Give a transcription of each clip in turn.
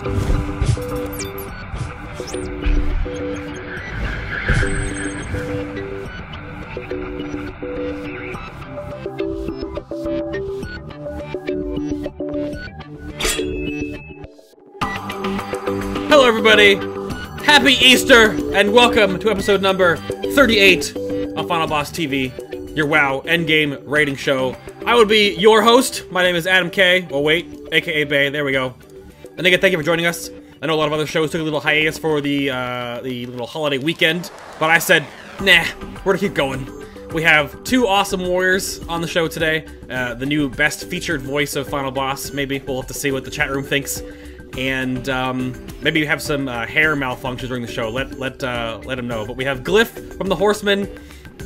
Hello everybody, happy Easter, and welcome to episode number 38 of FinalBossTV, your WoW endgame rating show. I will be your host. My name is Adam K. Oh wait, aka Bay. There we go. And again, thank you for joining us. I know a lot of other shows took a little hiatus for the little holiday weekend, but I said, nah, we're gonna keep going. We have two awesome warriors on the show today. The new best featured voice of Final Boss. Maybe we'll have to see what the chat room thinks. And maybe have some hair malfunctions during the show. Let him know. But we have Gliff from the Horsemen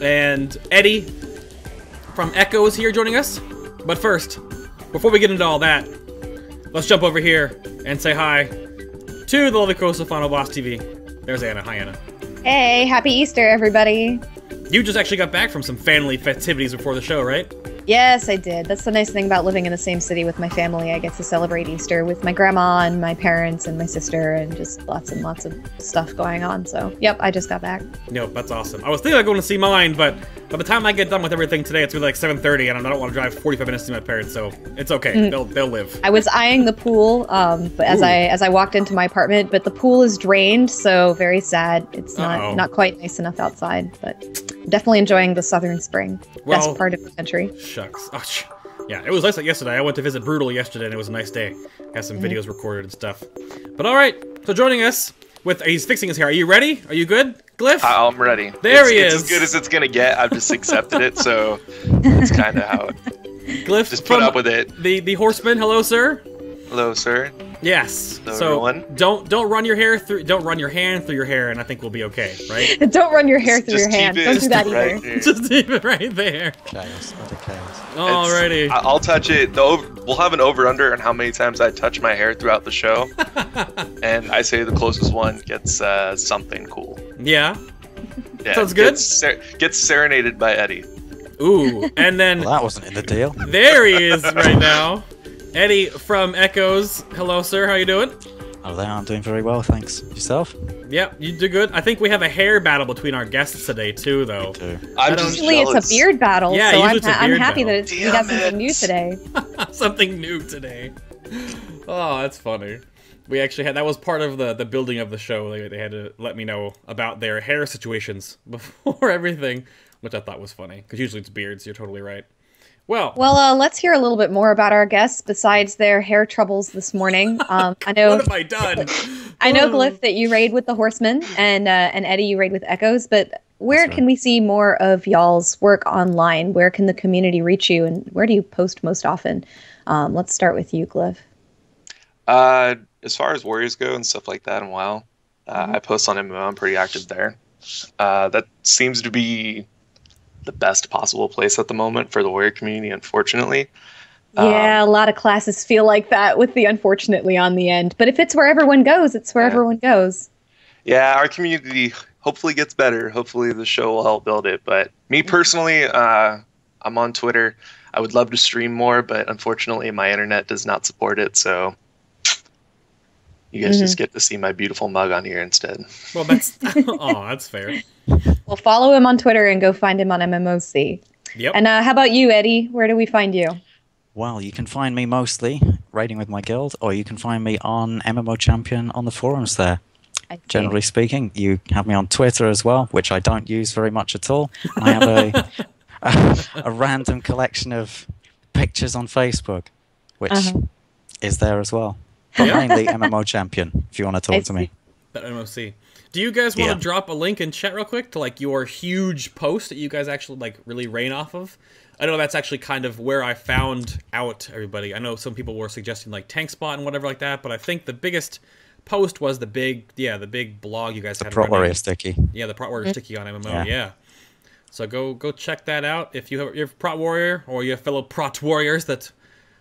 and Eddy from Echoes here joining us. But first, before we get into all that, let's jump over here and say hi to the lovely host of Final Boss TV. There's Anna. Hi, Anna. Hey, happy Easter, everybody. You just actually got back from some family festivities before the show, right? Yes, I did. That's the nice thing about living in the same city with my family. I get to celebrate Easter with my grandma and my parents and my sister and just lots and lots of stuff going on. So, yep, I just got back. Nope, that's awesome. I was thinking about going to see mine, but by the time I get done with everything today, it's really like 7:30, and I don't want to drive 45 minutes to my parents, so it's okay. They'll live. I was eyeing the pool, but as I walked into my apartment, but the pool is drained, so very sad. It's not quite nice enough outside, but definitely enjoying the southern spring. Best part of the country. Shucks. Oh, yeah, it was nice like yesterday. I went to visit Brutal yesterday, and it was a nice day. Got some videos recorded and stuff. But all right, so joining us he's fixing his hair. Are you ready? Are you good, Gliff? I'm ready. There he is. It's as good as it's gonna get. I've just accepted it, so it's kind of how Gliff, just put up with it. The Horseman. Hello, sir. Hello, sir. Yes. Hello, so everyone. don't run your hair through. Don't run your hand through your hair, and I think we'll be okay, right? Don't run your hair through your hand. Don't do that right either. here. Just leave it right there. Chaos, utter chaos. Alrighty. I'll touch it. We'll have an over/under on how many times I touch my hair throughout the show, and I say the closest one gets something cool. Yeah. Yeah, sounds good. Gets serenaded by Eddy. Ooh, and then Well, that wasn't in the deal. there he is right now. Eddy from Echoes. Hello, sir. How you doing? Oh, there, I'm doing very well, thanks. Yourself? Yep, you do good. I think we have a hair battle between our guests today, too, though. Me too. Usually it's a beard battle, Yeah, so usually it's a I'm beard happy battle. that we got something new today. Something new today. Oh, that's funny. We actually had, that was part of the building of the show. They had to let me know about their hair situations before everything, which I thought was funny, because usually it's beards. You're totally right. Well, let's hear a little bit more about our guests besides their hair troubles this morning. I know. what have I done? I know, Gliff, that you raid with the Horsemen, and Eddy, you raid with Echoes. But where can we see more of y'all's work online? Where can the community reach you, and where do you post most often? Let's start with you, Gliff. As far as warriors go and stuff like that, and WoW, I post on MMO. I'm pretty active there. That seems to be the best possible place at the moment for the warrior community, unfortunately. Yeah, a lot of classes feel like that with the unfortunately on the end. But if it's where everyone goes, it's where everyone goes. Yeah, our community hopefully gets better. Hopefully the show will help build it. But me personally, I'm on Twitter. I would love to stream more, but unfortunately my internet does not support it. So you guys just get to see my beautiful mug on here instead. Well, that's that's fair. Well, follow him on Twitter and go find him on MMO-C. Yep. And how about you, Eddy? Where do we find you? Well, you can find me mostly raiding with my guild, or you can find me on MMO Champion on the forums there. Generally speaking, you have me on Twitter as well, which I don't use very much at all. I have a random collection of pictures on Facebook, which is there as well. But mainly MMO Champion, if you want to talk to me. That MMO-C. Do you guys want to drop a link in chat real quick to like your huge post that you guys actually like really rain off of? I know that's actually kind of where I found out everybody. I know some people were suggesting like Tank Spot and whatever like that, but I think the biggest post was the big blog you guys had. The Prot Warrior sticky. Yeah, the Prot Warrior sticky on MMO. Yeah. So go check that out if you have Prot Warrior or you have fellow Prot Warriors that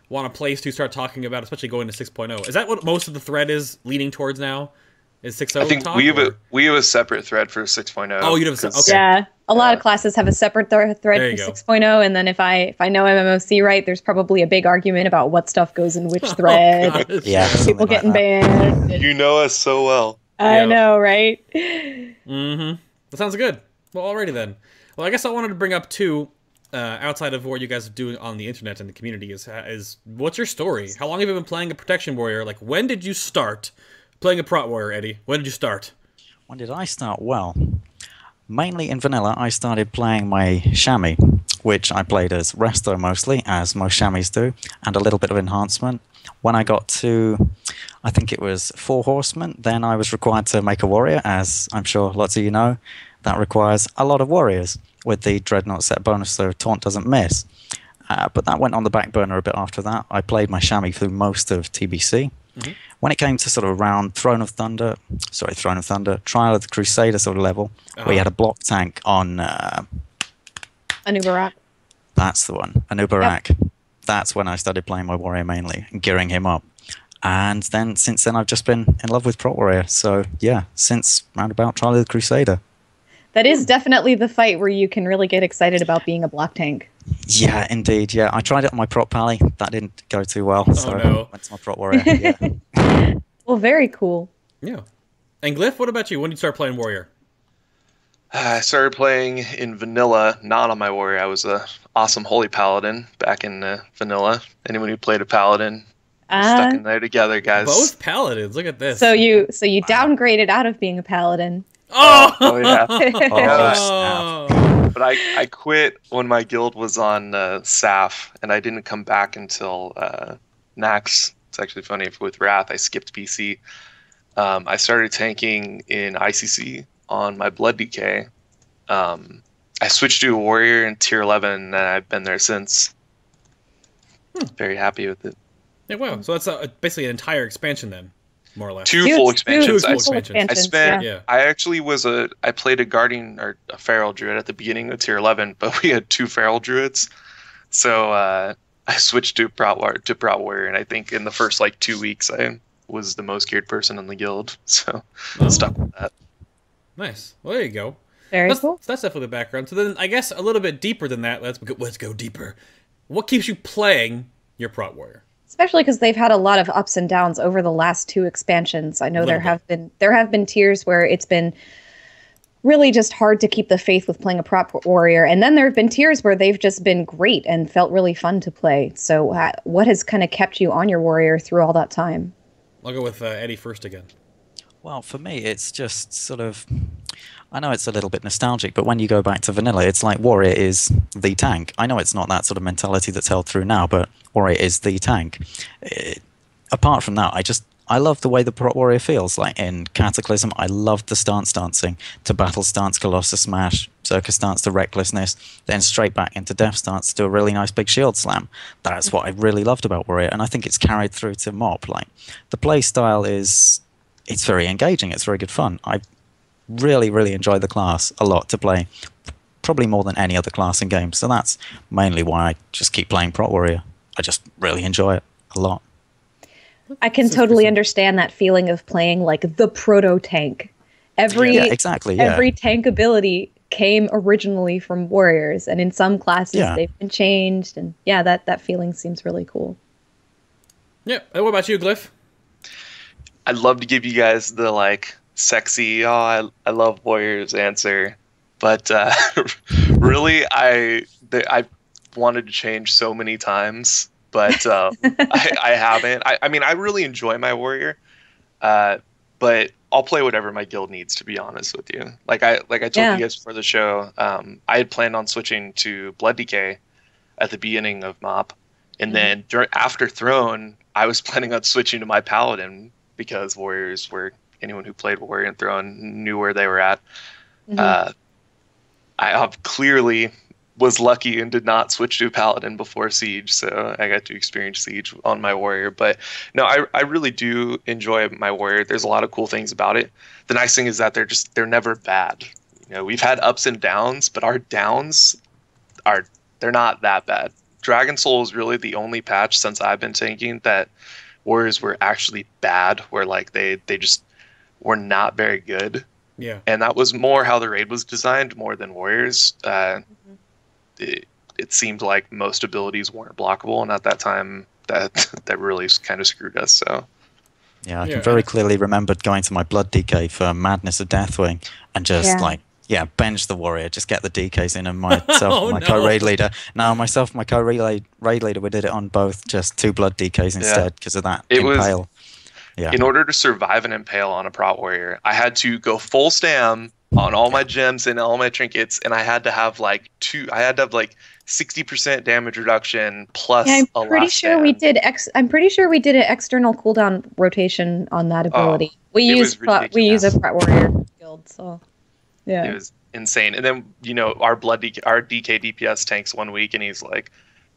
want a place to start talking about, especially going to 6.0. Is that what most of the thread is leaning towards now? Is 6.0 I think talk, we have a separate thread for 6.0. Oh, you have okay. Yeah, a lot of classes have a separate thread for go. 6.0, and then if I know MMO-C right, there's probably a big argument about what stuff goes in which thread. Yeah, people getting banned. You know us so well. I know, right? Mm-hmm. That sounds good. Well, alrighty then. Well, I guess I wanted to bring up too, outside of what you guys are doing on the internet and the community, is what's your story? How long have you been playing a Protection Warrior? Like, when did you start playing a Prot Warrior, Eddie? When did you start? When did I start? Well, mainly in vanilla, I started playing my chamois, which I played as resto mostly, as most chamois do, and a little bit of enhancement. When I got to, I think it was 4 Horsemen, then I was required to make a warrior, as I'm sure lots of you know. That requires a lot of warriors, with the Dreadnought set bonus, so Taunt doesn't miss. But that went on the back burner a bit after that. I played my chamois through most of TBC. Mm-hmm. When it came to sort of around Throne of Thunder, Trial of the Crusader sort of level, we had a block tank on... Anubarak. That's the one, Anubarak. Yep. That's when I started playing my warrior mainly, and gearing him up. And then, since then, I've just been in love with Prot Warrior. So, yeah, since roundabout Trial of the Crusader. That is definitely the fight where you can really get excited about being a block tank. Yeah, indeed, yeah. I tried it on my Prot Pally. That didn't go too well, so I went to my Prot Warrior, yeah. Well, very cool. Yeah. And Gliff, what about you? When did you start playing Warrior? I started playing in vanilla, not on my warrior. I was a awesome holy paladin back in vanilla. Anyone who played a paladin, stuck in there together, guys. Both paladins. Look at this. So you downgraded out of being a paladin. Oh yeah. Oh. But I quit when my guild was on SAF, and I didn't come back until Nax. It's actually funny, with Wrath, I skipped PC. I started tanking in ICC on my Blood Decay. I switched to a warrior in tier 11, and I've been there since. Very happy with it. Yeah, wow. So that's basically an entire expansion then, more or less. Two full expansions. Two full expansions. I spent. Yeah. I actually I played a guardian or a feral druid at the beginning of tier 11, but we had 2 feral druids, so I switched to Prot Warrior, and I think in the first 2 weeks I was the most geared person in the guild, so stuck with that. Nice. Well, there you go. Very cool. That's definitely the background. So then, I guess a little bit deeper than that. Let's go deeper. What keeps you playing your Prot Warrior? Especially because they've had a lot of ups and downs over the last 2 expansions. I know there have been tiers where it's been really just hard to keep the faith with playing a Prot Warrior, and then there have been tiers where they've just been great and felt really fun to play. So, what has kind of kept you on your warrior through all that time? I'll go with Eddie first again. Well, for me, it's just sort of... I know it's a little bit nostalgic, but when you go back to vanilla, it's like Warrior is the tank. I know it's not that sort of mentality that's held through now, but Warrior is the tank. Apart from that, I love the way the Prot Warrior feels. Like in Cataclysm, I loved the stance dancing, to battle stance, Colossus Smash, Circus stance to recklessness, then straight back into death stance to a really nice big shield slam. That's what I really loved about Warrior, and I think it's carried through to MoP. Like, the play style it's very engaging, it's very good fun. I really, really enjoy the class a lot to play, probably more than any other class in games. So that's mainly why I just keep playing Prot Warrior. I just really enjoy it a lot. I can totally understand that feeling of playing like the proto tank. Every tank ability came originally from warriors, and in some classes they've been changed, and that feeling seems really cool. Yeah. And what about you, Gliff? I'd love to give you guys the sexy, I love warriors answer, but really I wanted to change so many times, but I haven't. I mean, I really enjoy my warrior, but I'll play whatever my guild needs, to be honest with you. Like I told you guys before the show, I had planned on switching to Blood Decay at the beginning of MoP, and then after Throne, I was planning on switching to my Paladin, because warriors were, anyone who played Warrior and Throne knew where they were at. I clearly was lucky and did not switch to Paladin before Siege, so I got to experience Siege on my Warrior. But no, I really do enjoy my Warrior. There's a lot of cool things about it. The nice thing is that they're never bad. We've had ups and downs, but our downs they're not that bad. Dragon Soul is really the only patch since I've been tanking that Warriors were actually bad, where they were not very good. Yeah. And that was more how the raid was designed more than warriors. It seemed like most abilities weren't blockable, and at that time that really kind of screwed us. So yeah, I can very clearly remember going to my blood DK for Madness of Deathwing and just bench the warrior, just get the DKs in, and myself and my co-raid leader. No, myself and my co-raid leader, we did it on both, just 2 blood DKs instead because of that impale. In order to survive an impale on a Prot Warrior, I had to go full stam on all my gems and all my trinkets, and I had to have like 60% damage reduction plus I'm pretty sure we did an external cooldown rotation on that ability. We use a Prot Warrior guild, so it was insane. And then our DK DPS tanks 1 week, and he's like,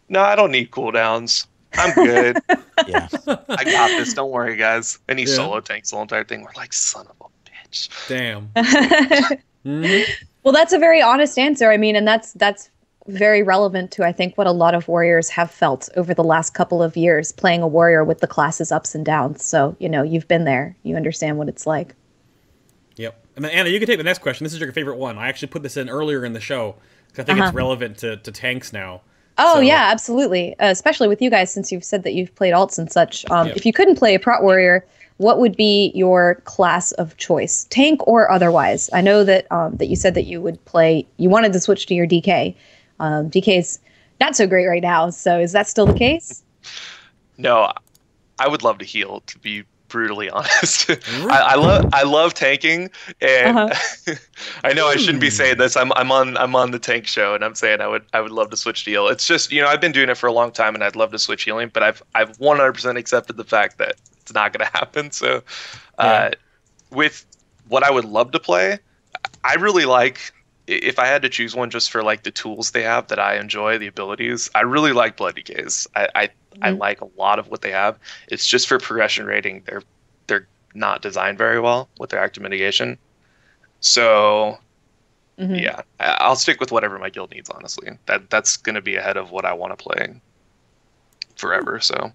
"No, I don't need cooldowns. I'm good. Yeah, I got this. Don't worry, guys." And he solo tanks the whole entire thing. We're like, son of a bitch. Damn. Well, that's a very honest answer. I mean, and that's very relevant to, I think, what a lot of warriors have felt over the last couple of years playing a warrior with the class's ups and downs. So, you've been there. You understand what it's like. Yep. And then, Anna, you can take the next question. This is your favorite one. I actually put this in earlier in the show because I think it's relevant to tanks now. Oh, so, yeah, absolutely. Especially with you guys, since you've said that you've played alts and such. If you couldn't play a Prot Warrior, what would be your class of choice, tank or otherwise? I know that that you said that you wanted to switch to your DK. DK's not so great right now, so is that still the case? No, I would love to heal, to be brutally honest. I love tanking, and I know I shouldn't be saying this. I'm on the tank show, and I'm saying I would love to switch to heal. It's just I've been doing it for a long time, and I'd love to switch healing, but I've 100% accepted the fact that it's not going to happen. So, with what I would love to play, I really like. If I had to choose one just for like the tools they have that I enjoy, the abilities, I really like Blood DKs. I like a lot of what they have. It's just for progression rating. They're not designed very well with their active mitigation. So I'll stick with whatever my guild needs, honestly. That's going to be ahead of what I want to play forever. So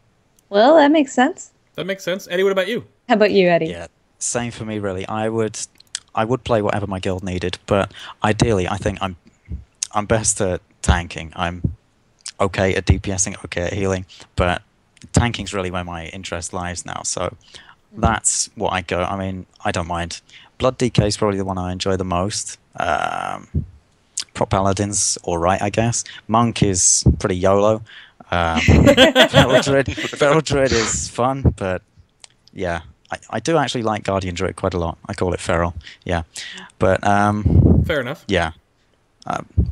well, that makes sense. That makes sense. Eddie, what about you? How about you, Eddie? Yeah, same for me really. I would play whatever my guild needed, but ideally I think I'm best at tanking. I'm okay at DPSing, okay at healing, but tanking's really where my interest lies now, so that's what I go. I mean, I don't mind. Blood DK is probably the one I enjoy the most. Prot Paladin's alright, I guess. Monk is pretty YOLO. Feral Druid is fun, but yeah. I do actually like Guardian Druid quite a lot. I call it Feral, yeah. But fair enough. Yeah,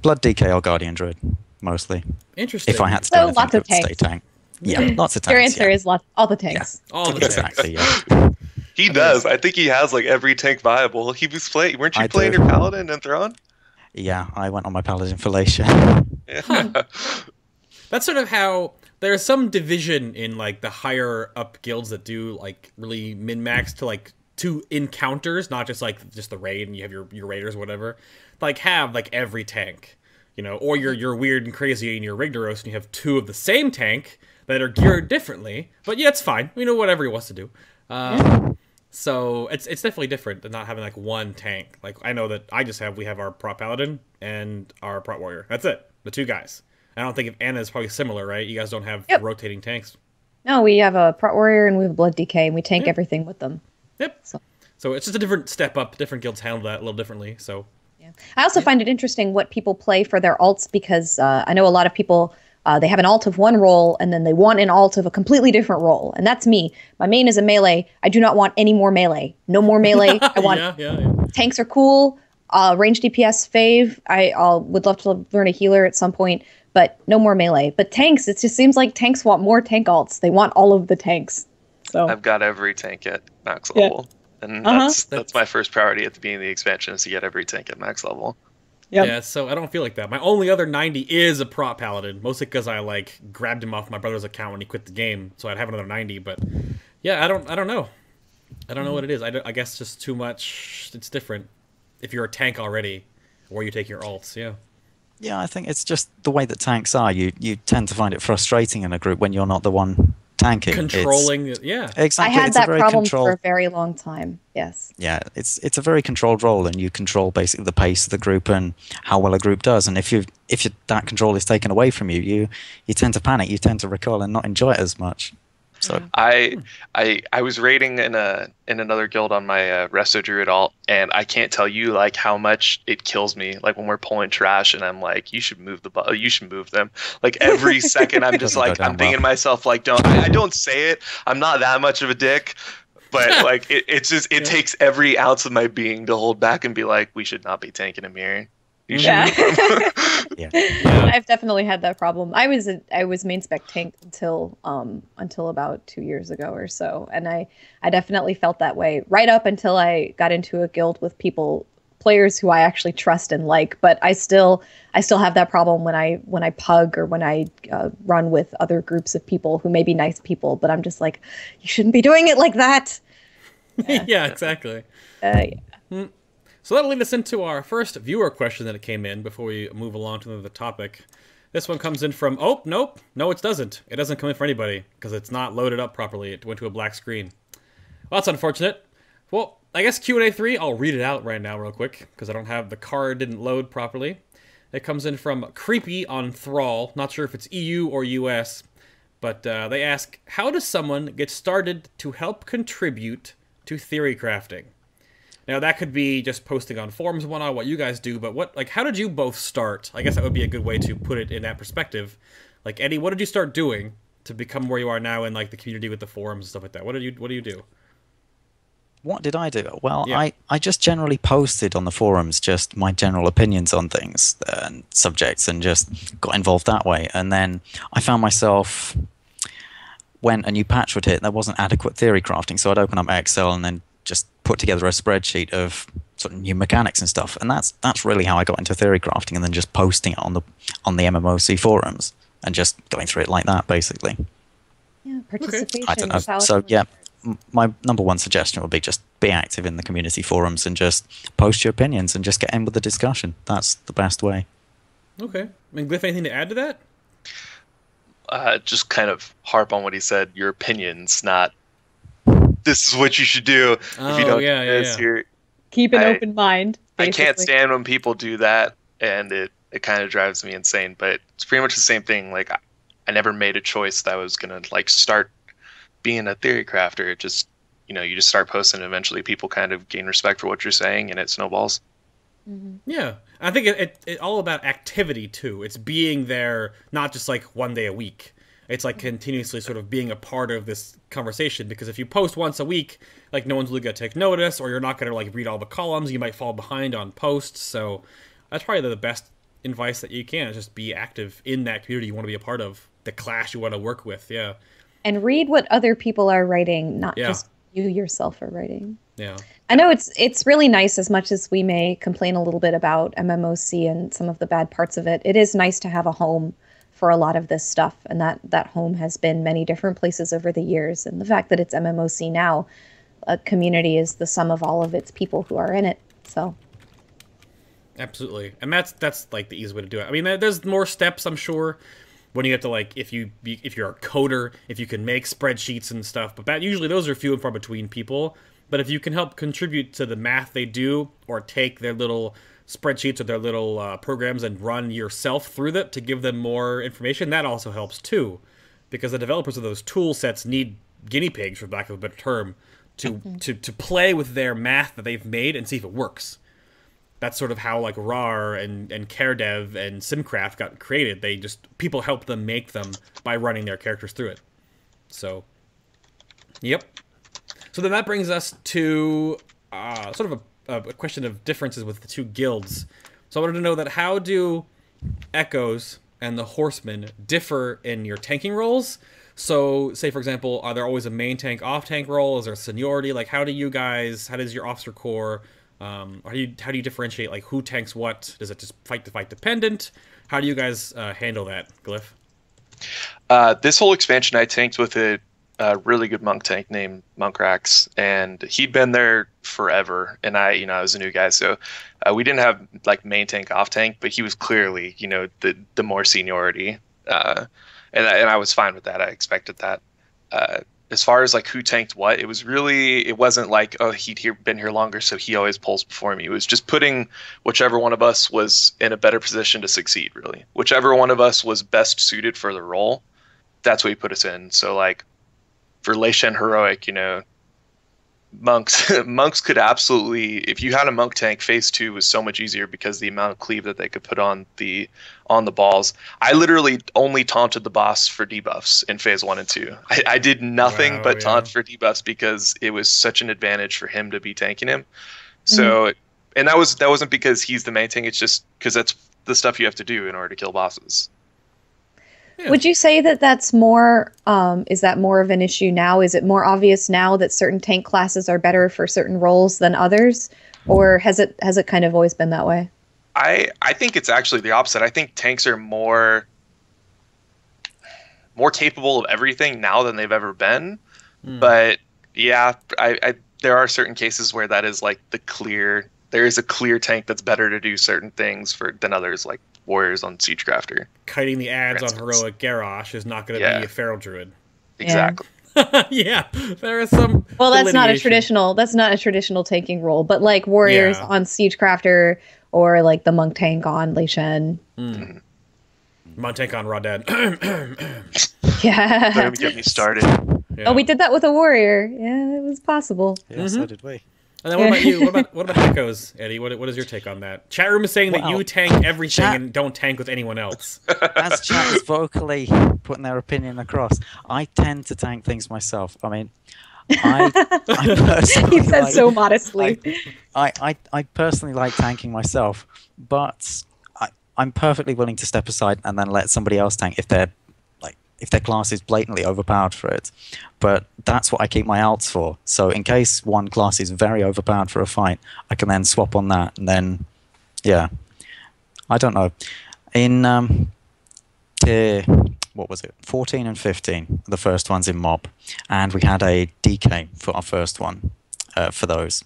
Blood DK or Guardian Druid mostly. Interesting. If I had to do anything, lots of tanks. Stay tank. Yeah, lots of tanks. Your answer is all the tanks. Yeah. All the tanks. Exactly. Yeah. He does. I think he has like every tank viable. He was playing. Weren't you playing your Paladin and Thrawn? Yeah, I went on my Paladin Falacia. Yeah. That's sort of how there's some division in like the higher up guilds that do like really min-max to like 2 encounters, not just like just the raid and you have your raiders or whatever. Like have like every tank, or you're weird and crazy and you're Rigdaros and you have 2 of the same tank that are geared differently. But yeah, it's fine. Whatever he wants to do. So it's definitely different than not having like one tank. Like I know that we have our Prot Paladin and our Prot Warrior. That's it. The 2 guys. I don't think if Anna is probably similar, right? You guys don't have rotating tanks. No, we have a Prot Warrior and we have a Blood DK, and we tank everything with them. Yep. So it's just a different step up. Different guilds handle that a little differently. So yeah. I also find it interesting what people play for their alts, because I know a lot of people, they have an alt of one role and then they want an alt of a completely different role. And that's me. My main is a melee. I do not want any more melee. No more melee. I want tanks are cool. Range DPS fave. I would love to learn a healer at some point. But no more melee. But tanks, it just seems like tanks want more tank alts. They want all of the tanks. So I've got every tank at max level. And that's my first priority at the beginning of the expansion, is to get every tank at max level. Yep. Yeah, so I don't feel like that. My only other 90 is a Prot Paladin, mostly because I like grabbed him off my brother's account when he quit the game, so I'd have another 90. But yeah, I don't know. I don't know what it is. I guess just too much. It's different if you're a tank already, where you take your alts. Yeah. Yeah, I think it's just the way that tanks are. You tend to find it frustrating in a group when you're not the one tanking. Controlling, yeah. Exactly. I had it's a that very problem controlled, for a very long time. Yes. Yeah, it's a very controlled role, and you control basically the pace of the group and how well a group does. And if that control is taken away from you, you tend to panic, you tend to recoil and not enjoy it as much. So I was raiding in another guild on my Resto Druid alt, and I can't tell you like how much it kills me. Like when we're pulling trash, and I'm like, you should move you should move them. Like every second, I'm just like I'm thinking to myself like, I don't say it. I'm not that much of a dick, but like it takes every ounce of my being to hold back and be like, we should not be tanking him here. Yeah. yeah. I've definitely had that problem. I was main spec tank until about 2 years ago or so, and I definitely felt that way right up until I got into a guild with players who I actually trust and like. But I still have that problem when I pug or when I run with other groups of people who may be nice people, but I'm just like, you shouldn't be doing it like that. Yeah, exactly. Yeah. So that'll lead us into our first viewer question that came in before we move along to another topic. This one comes in from, oh, nope, no, it doesn't. It doesn't come in for anybody because it's not loaded up properly. It went to a black screen. Well, that's unfortunate. Well, I guess Q&A 3, I'll read it out right now real quick because I don't have the card didn't load properly. It comes in from Creepy on Thrall. Not sure if it's EU or US, but they ask, how does someone get started to help contribute to Theorycrafting? Now, that could be just posting on forums and whatnot, what you guys do, but how did you both start? I guess that would be a good way to put it in that perspective. Like, Eddie, what did you start doing to become where you are now in, like, the community with the forums and stuff like that? What do you do? What did I do? Well, yeah. I just generally posted on the forums just my general opinions on things and subjects and just got involved that way. And then I found myself, when a new patch would hit, there wasn't adequate theory crafting, so I'd open up Excel and then just put together a spreadsheet of sort of new mechanics and stuff, and that's really how I got into theory crafting, and then just posting it on the MMO-C forums and just going through it like that, basically. Yeah, participation. I don't know. So yeah, my number one suggestion would be just be active in the community forums and just post your opinions and just get in with the discussion. That's the best way. Okay. I mean, Gliff, anything to add to that? Just kind of harp on what he said. Your opinions, not this is what you should do. If you don't do this, you're... Keep an open mind, basically. I can't stand when people do that, and it kind of drives me insane. But it's pretty much the same thing. Like, I never made a choice that I was going to, like, start being a theory crafter. It just, you just start posting, and eventually people kind of gain respect for what you're saying, and it snowballs. Mm-hmm. Yeah. I think it all about activity, too. It's being there, not just, like, one day a week. It's like continuously sort of being a part of this conversation, because if you post once a week, like, no one's really going to take notice, or you're not going to, like, read all the columns, you might fall behind on posts. So that's probably the best advice that you can, is just be active in that community you want to be a part of, the class you want to work with. Yeah. And read what other people are writing, not just you yourself are writing. Yeah. I know it's really nice, as much as we may complain a little bit about MMO-C and some of the bad parts of it. It is nice to have a home for a lot of this stuff, and that home has been many different places over the years. And the fact that it's MMO-C now, a community is the sum of all of its people who are in it. So absolutely. And that's like the easy way to do it. I mean, there's more steps, I'm sure, when you have to, like, if you're a coder, if you can make spreadsheets and stuff, but usually those are few and far between people. But if you can help contribute to the math they do, or take their little spreadsheets or their little programs and run yourself through that to give them more information, that also helps too, because the developers of those tool sets need guinea pigs, for lack of a better term, to play with their math that they've made and see if it works. That's sort of how, like, RAR and CareDev and SimCraft got created. People helped them make them by running their characters through it. So, yep. So then that brings us to sort of a question of differences with the two guilds. So I wanted to know that, how do Echoes and the Horsemen differ in your tanking roles? So, say for example, are there always a main tank, off tank role? Is there seniority? Like, how does your officer corps, how do you differentiate, like, who tanks what? Does it just fight to fight dependent? How do you guys handle that, Gliff? This whole expansion, I tanked with a really good monk tank named Monkrax, and he'd been there forever, and I was a new guy, so we didn't have, like, main tank, off tank, but he was clearly, the more seniority, and I was fine with that. I expected that. as far as like who tanked what, it wasn't like, oh, been here longer, so he always pulls before me. It was just putting whichever one of us was in a better position to succeed, really. Whichever one of us was best suited for the role, that's what he put us in. So like for Lei Shen Heroic, monks could absolutely, if you had a monk tank, phase 2 was so much easier because the amount of cleave that they could put on the balls. I literally only taunted the boss for debuffs in phase 1 and 2. I did nothing but taunt for debuffs because it was such an advantage for him to be tanking him. So and that wasn't because he's the main tank, it's just because that's the stuff you have to do in order to kill bosses. Would you say that that's more, is that more of an issue now? Is it more obvious now that certain tank classes are better for certain roles than others? Or has it kind of always been that way? I think it's actually the opposite. I think tanks are more capable of everything now than they've ever been. But yeah, there are certain cases where that is like there is a clear tank that's better to do certain things than others, like warriors on Siegecrafter. Kiting the ads on heroic Garrosh is not going to be a feral druid. Exactly. Yeah, there is some. Well, that's not a traditional tanking role, but like warriors on Siegecrafter or like the monk tank on Lei Shen. Monk tank on Raw Dead. Yeah. Don't get me started. Yeah. Oh, we did that with a warrior. Yeah, it was possible. Yeah, so did we. And then what about you? What about Echoes, Eddie? What is your take on that? Chat room is saying that you tank everything and don't tank with anyone else. As chat is vocally putting their opinion across, I tend to tank things myself. I mean, I personally he says so modestly. I personally like tanking myself, but I'm perfectly willing to step aside and then let somebody else tank if their class is blatantly overpowered for it. But that's what I keep my alts for. So in case one class is very overpowered for a fight, I can then swap on that. And then, yeah. I don't know. In tier, what was it? 14 and 15, the first ones in mob. And we had a DK for our first one for those.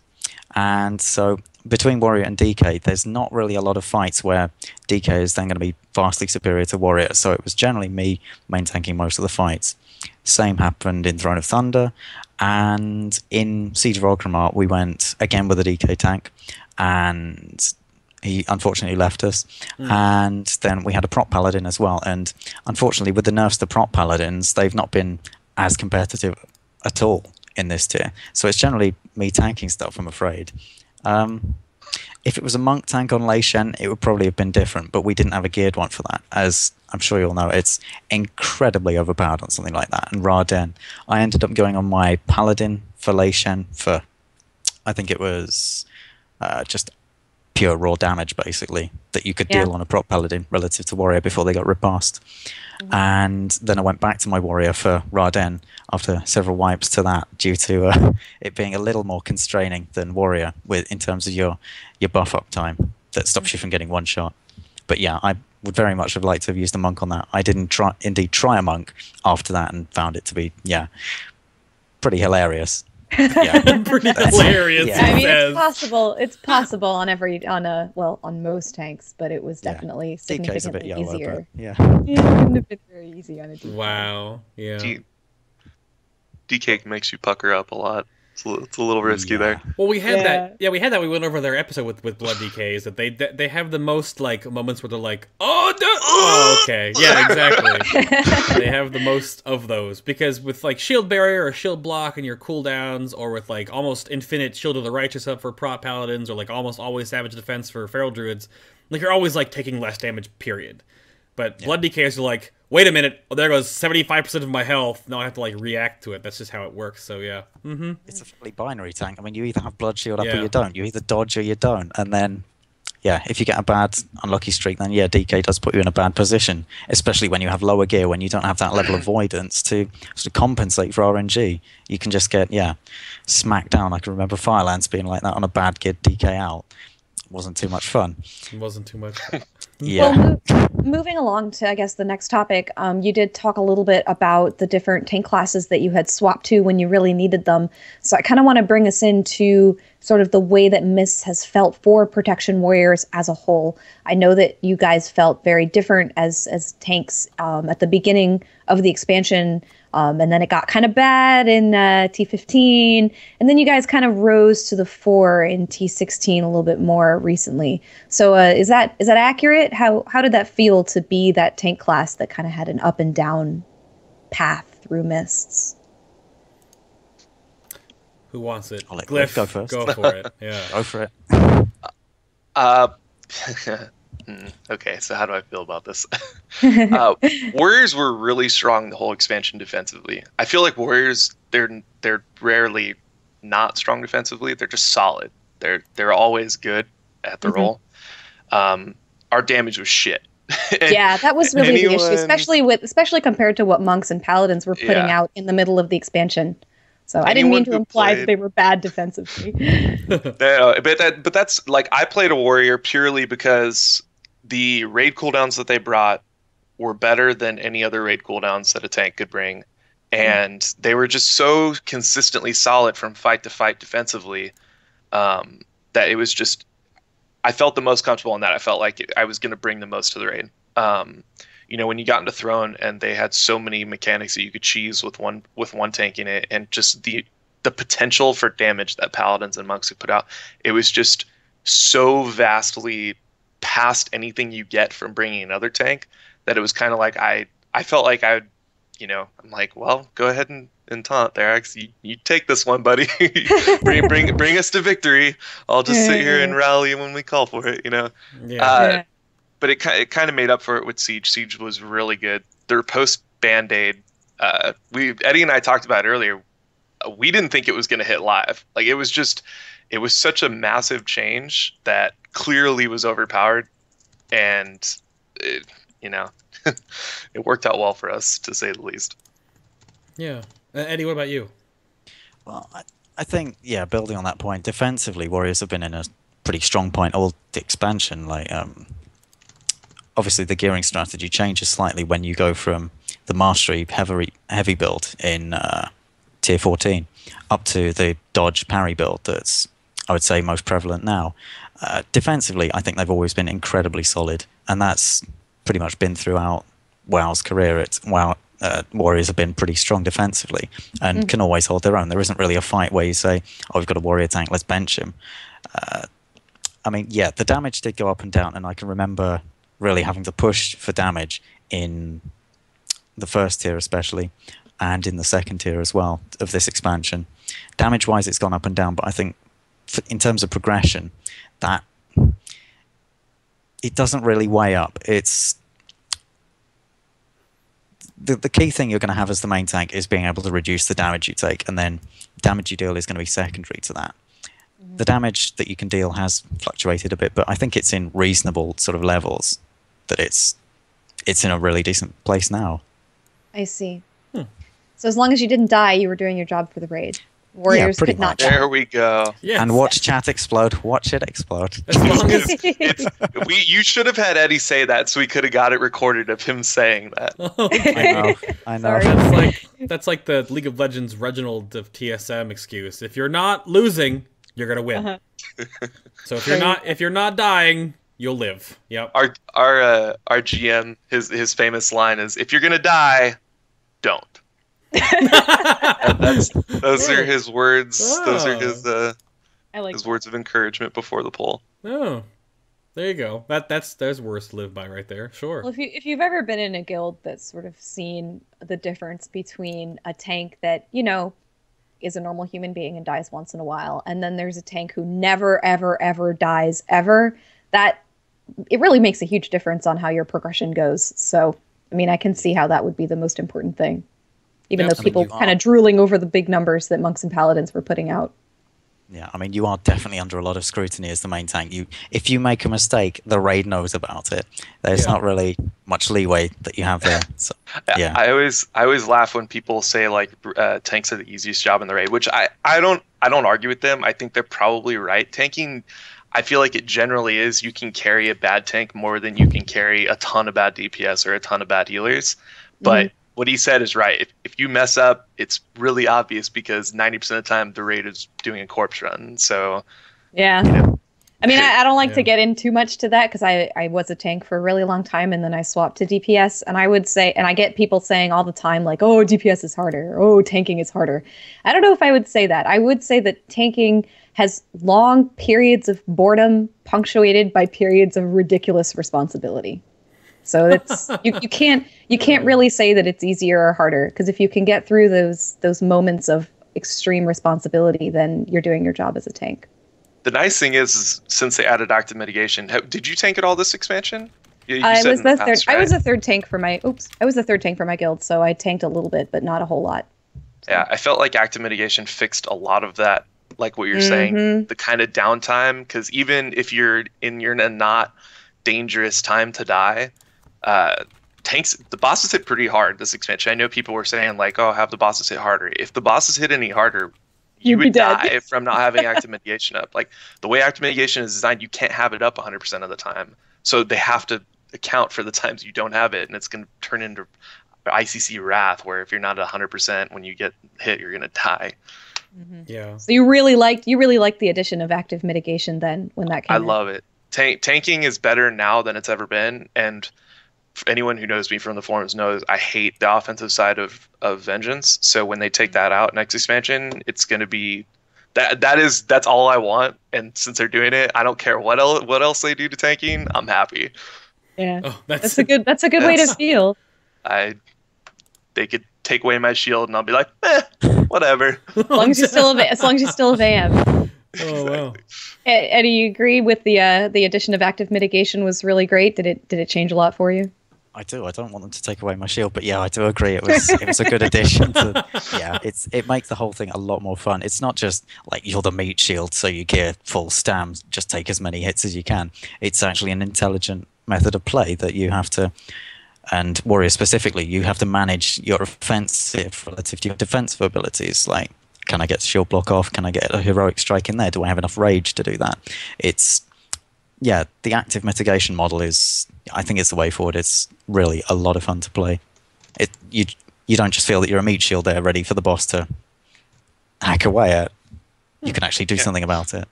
And so between Warrior and DK, there's not really a lot of fights where DK is then going to be vastly superior to Warrior. So it was generally me main tanking most of the fights. Same happened in Throne of Thunder. And in Siege of Orgrimmar, we went again with a DK tank. And he unfortunately left us. And then we had a Prot Paladin as well. And unfortunately, with the nerfs to Prot Paladins, they've not been as competitive at all in this tier. So it's generally me tanking stuff, I'm afraid. If it was a monk tank on Lei Shen, it would probably have been different, but we didn't have a geared one for that. As I'm sure you all know, it's incredibly overpowered on something like that. And Raden, I ended up going on my Paladin for Lei Shen for, I think it was just pure raw damage, basically, that you could deal on a Prot Paladin relative to Warrior before they got ripped. And then I went back to my Warrior for Raden after several wipes to that, due to it being a little more constraining than Warrior in terms of your buff up time that stops you from getting one shot. But yeah, I would very much have liked to have used a monk on that. I didn't try a monk after that and found it to be pretty hilarious. Yeah, pretty hilarious. Yeah. I mean, it's possible. It's possible on most tanks, but it was definitely significantly easier. Yeah, it wouldn't have been very easy on a DK. Wow. Yeah. DK makes you pucker up a lot. It's a little risky there. Well, we had that. Yeah, we had that. We went over their episode with Blood DKs that they have the most like moments where they're like, oh, okay, yeah, exactly. They have the most of those because with like shield barrier or shield block and your cooldowns, or with like almost infinite shield of the righteous up for Prot Paladins, or like almost always savage defense for feral druids, like you're always like taking less damage. Period. But Blood DKs are like, wait a minute, there goes 75% of my health. Now I have to like react to it. That's just how it works. So yeah. It's a fairly binary tank. I mean, you either have blood shield up or you don't. You either dodge or you don't. And then, if you get a bad unlucky streak, then DK does put you in a bad position, especially when you have lower gear, when you don't have that level of avoidance to sort of compensate for RNG. You can just get, smacked down. I can remember Firelands being like that on a bad geared DK out. Wasn't too much fun. It wasn't too much. Yeah. Well, moving along to, I guess, the next topic, you did talk a little bit about the different tank classes that you had swapped to when you really needed them. So I kind of want to bring us into sort of the way that Mists has felt for Protection Warriors as a whole. I know that you guys felt very different as tanks at the beginning of the expansion, and then it got kind of bad in T15, and then you guys kind of rose to the fore in T16 a little bit more recently. So is that accurate? How did that feel to be that tank class that kind of had an up and down path through Mists? Who wants it? I'll let Gliff, Gliff go first. Go for it. Yeah. Go for it. Okay, so how do I feel about this? Warriors were really strong the whole expansion defensively. I feel like Warriors, they're rarely not strong defensively. They're just solid. They're always good at the role. Our damage was shit. Yeah, that was really the issue, especially compared to what monks and paladins were putting out in the middle of the expansion. So I didn't mean to imply that they were bad defensively. but that's like, I played a warrior purely because the raid cooldowns that they brought were better than any other raid cooldowns that a tank could bring, and they were just so consistently solid from fight to fight defensively that it was just, I felt the most comfortable in that. I felt like I was going to bring the most to the raid. You know, when you got into Throne and they had so many mechanics that you could cheese with one tank in it, and just the potential for damage that paladins and monks could put out, it was just so vastly past anything you get from bringing another tank that it was kind of like I felt like I'm like, well, go ahead and taunt there. You take this one, buddy. bring us to victory. I'll just sit here and rally when we call for it, you know. But it kind of made up for it with Siege. Siege was really good. Their post Band-Aid, Eddie and I talked about it earlier. We didn't think it was going to hit live. Like, it was such a massive change that clearly was overpowered, and it worked out well for us, to say the least. Yeah. Eddie, what about you? Well, I think, building on that point, defensively, Warriors have been in a pretty strong point all the expansion. Like, obviously, the gearing strategy changes slightly when you go from the Mastery heavy build in Tier 14 up to the Dodge parry build that's, I would say, most prevalent now. Defensively, I think they've always been incredibly solid, and that's pretty much been throughout WoW's career. Warriors have been pretty strong defensively and can always hold their own. There isn't really a fight where you say, oh, we've got a warrior tank, let's bench him. I mean, the damage did go up and down, and I can remember really having to push for damage in the first tier especially, and in the second tier as well of this expansion. Damage-wise, it's gone up and down, but I think in terms of progression, that it doesn't really weigh up. It's the key thing you're going to have as the main tank is being able to reduce the damage you take, and then damage you deal is going to be secondary to that. The damage that you can deal has fluctuated a bit, but I think it's in reasonable sort of levels, that it's in a really decent place now. I see. So as long as you didn't die, you were doing your job for the raid. Warriors could not die. There we go. Yes. And watch chat explode. Watch it explode. As long as you should have had Eddie say that, so we could have got it recorded of him saying that. I know. That's like the League of Legends Reginald of TSM excuse. If you're not losing, you're gonna win. So if you're not dying, you'll live. Yep. Our GM, his famous line is, "If you're gonna die, don't." Those are his words. Oh. Those are his his words of encouragement before the poll. Oh, there you go. There's words to live by right there. Sure. Well, if you've ever been in a guild that's sort of seen the difference between a tank that, is a normal human being and dies once in a while, and then there's a tank who never, ever, ever dies ever, that it really makes a huge difference on how your progression goes. So, I mean, I can see how that would be the most important thing. Even though people kind of drooling over the big numbers that monks and paladins were putting out. Yeah, I mean, you are definitely under a lot of scrutiny as the main tank. If you make a mistake, the raid knows about it. There's not really much leeway that you have there. So, yeah. I always laugh when people say like tanks are the easiest job in the raid, which I don't argue with them. I think they're probably right. Tanking, I feel like it generally is. You can carry a bad tank more than you can carry a ton of bad DPS or a ton of bad healers. But what he said is right. If you mess up, it's really obvious because 90% of the time the raid is doing a corpse run. So yeah. You know, I mean, I don't like to get in too much to that because I was a tank for a really long time and then I swapped to DPS. And I would say, and I get people saying all the time, like, oh, DPS is harder. Oh, tanking is harder. I don't know if I would say that. I would say that tanking has long periods of boredom punctuated by periods of ridiculous responsibility. So it's you can't really say that it's easier or harder because if you can get through those moments of extreme responsibility, then you're doing your job as a tank. The nice thing is since they added active mitigation, did you tank at all this expansion? I was a third tank for my guild, so I tanked a little bit, but not a whole lot. So. Yeah, I felt like active mitigation fixed a lot of that, like what you're saying, the kind of downtime. Because even if you're in a not dangerous time to die, tanks, the bosses hit pretty hard this expansion. I know people were saying like, oh, have the bosses hit harder. If the bosses hit any harder, you would die from not having active mitigation up. Like the way active mitigation is designed, you can't have it up 100% of the time. So they have to account for the times you don't have it, and it's going to turn into ICC wrath, where if you're not 100% when you get hit, you're going to die. Yeah. So you really liked the addition of active mitigation then when that came in. I love it. Tanking is better now than it's ever been, and anyone who knows me from the forums knows I hate the offensive side of Vengeance. So when they take that out next expansion, it's going to be that's all I want. And since they're doing it, I don't care what else they do to tanking. I'm happy. Yeah, that's a good way to feel. They could take away my shield and I'll be like, whatever. As long as you still have AM. Oh wow. Eddie, you agree with the addition of active mitigation was really great? Did it change a lot for you? I do. I don't want them to take away my shield, but yeah, I do agree. It was a good addition. It makes the whole thing a lot more fun. It's not just like you're the meat shield, so you get full stam, just take as many hits as you can. It's actually an intelligent method of play that you have to, and Warrior specifically, you have to manage your offensive relative to your defensive abilities. Like, can I get shield block off? Can I get a heroic strike in there? Do I have enough rage to do that? The active mitigation model I think it's the way forward. It's really a lot of fun to play. You don't just feel that you're a meat shield there ready for the boss to hack away at. You can actually do something about it.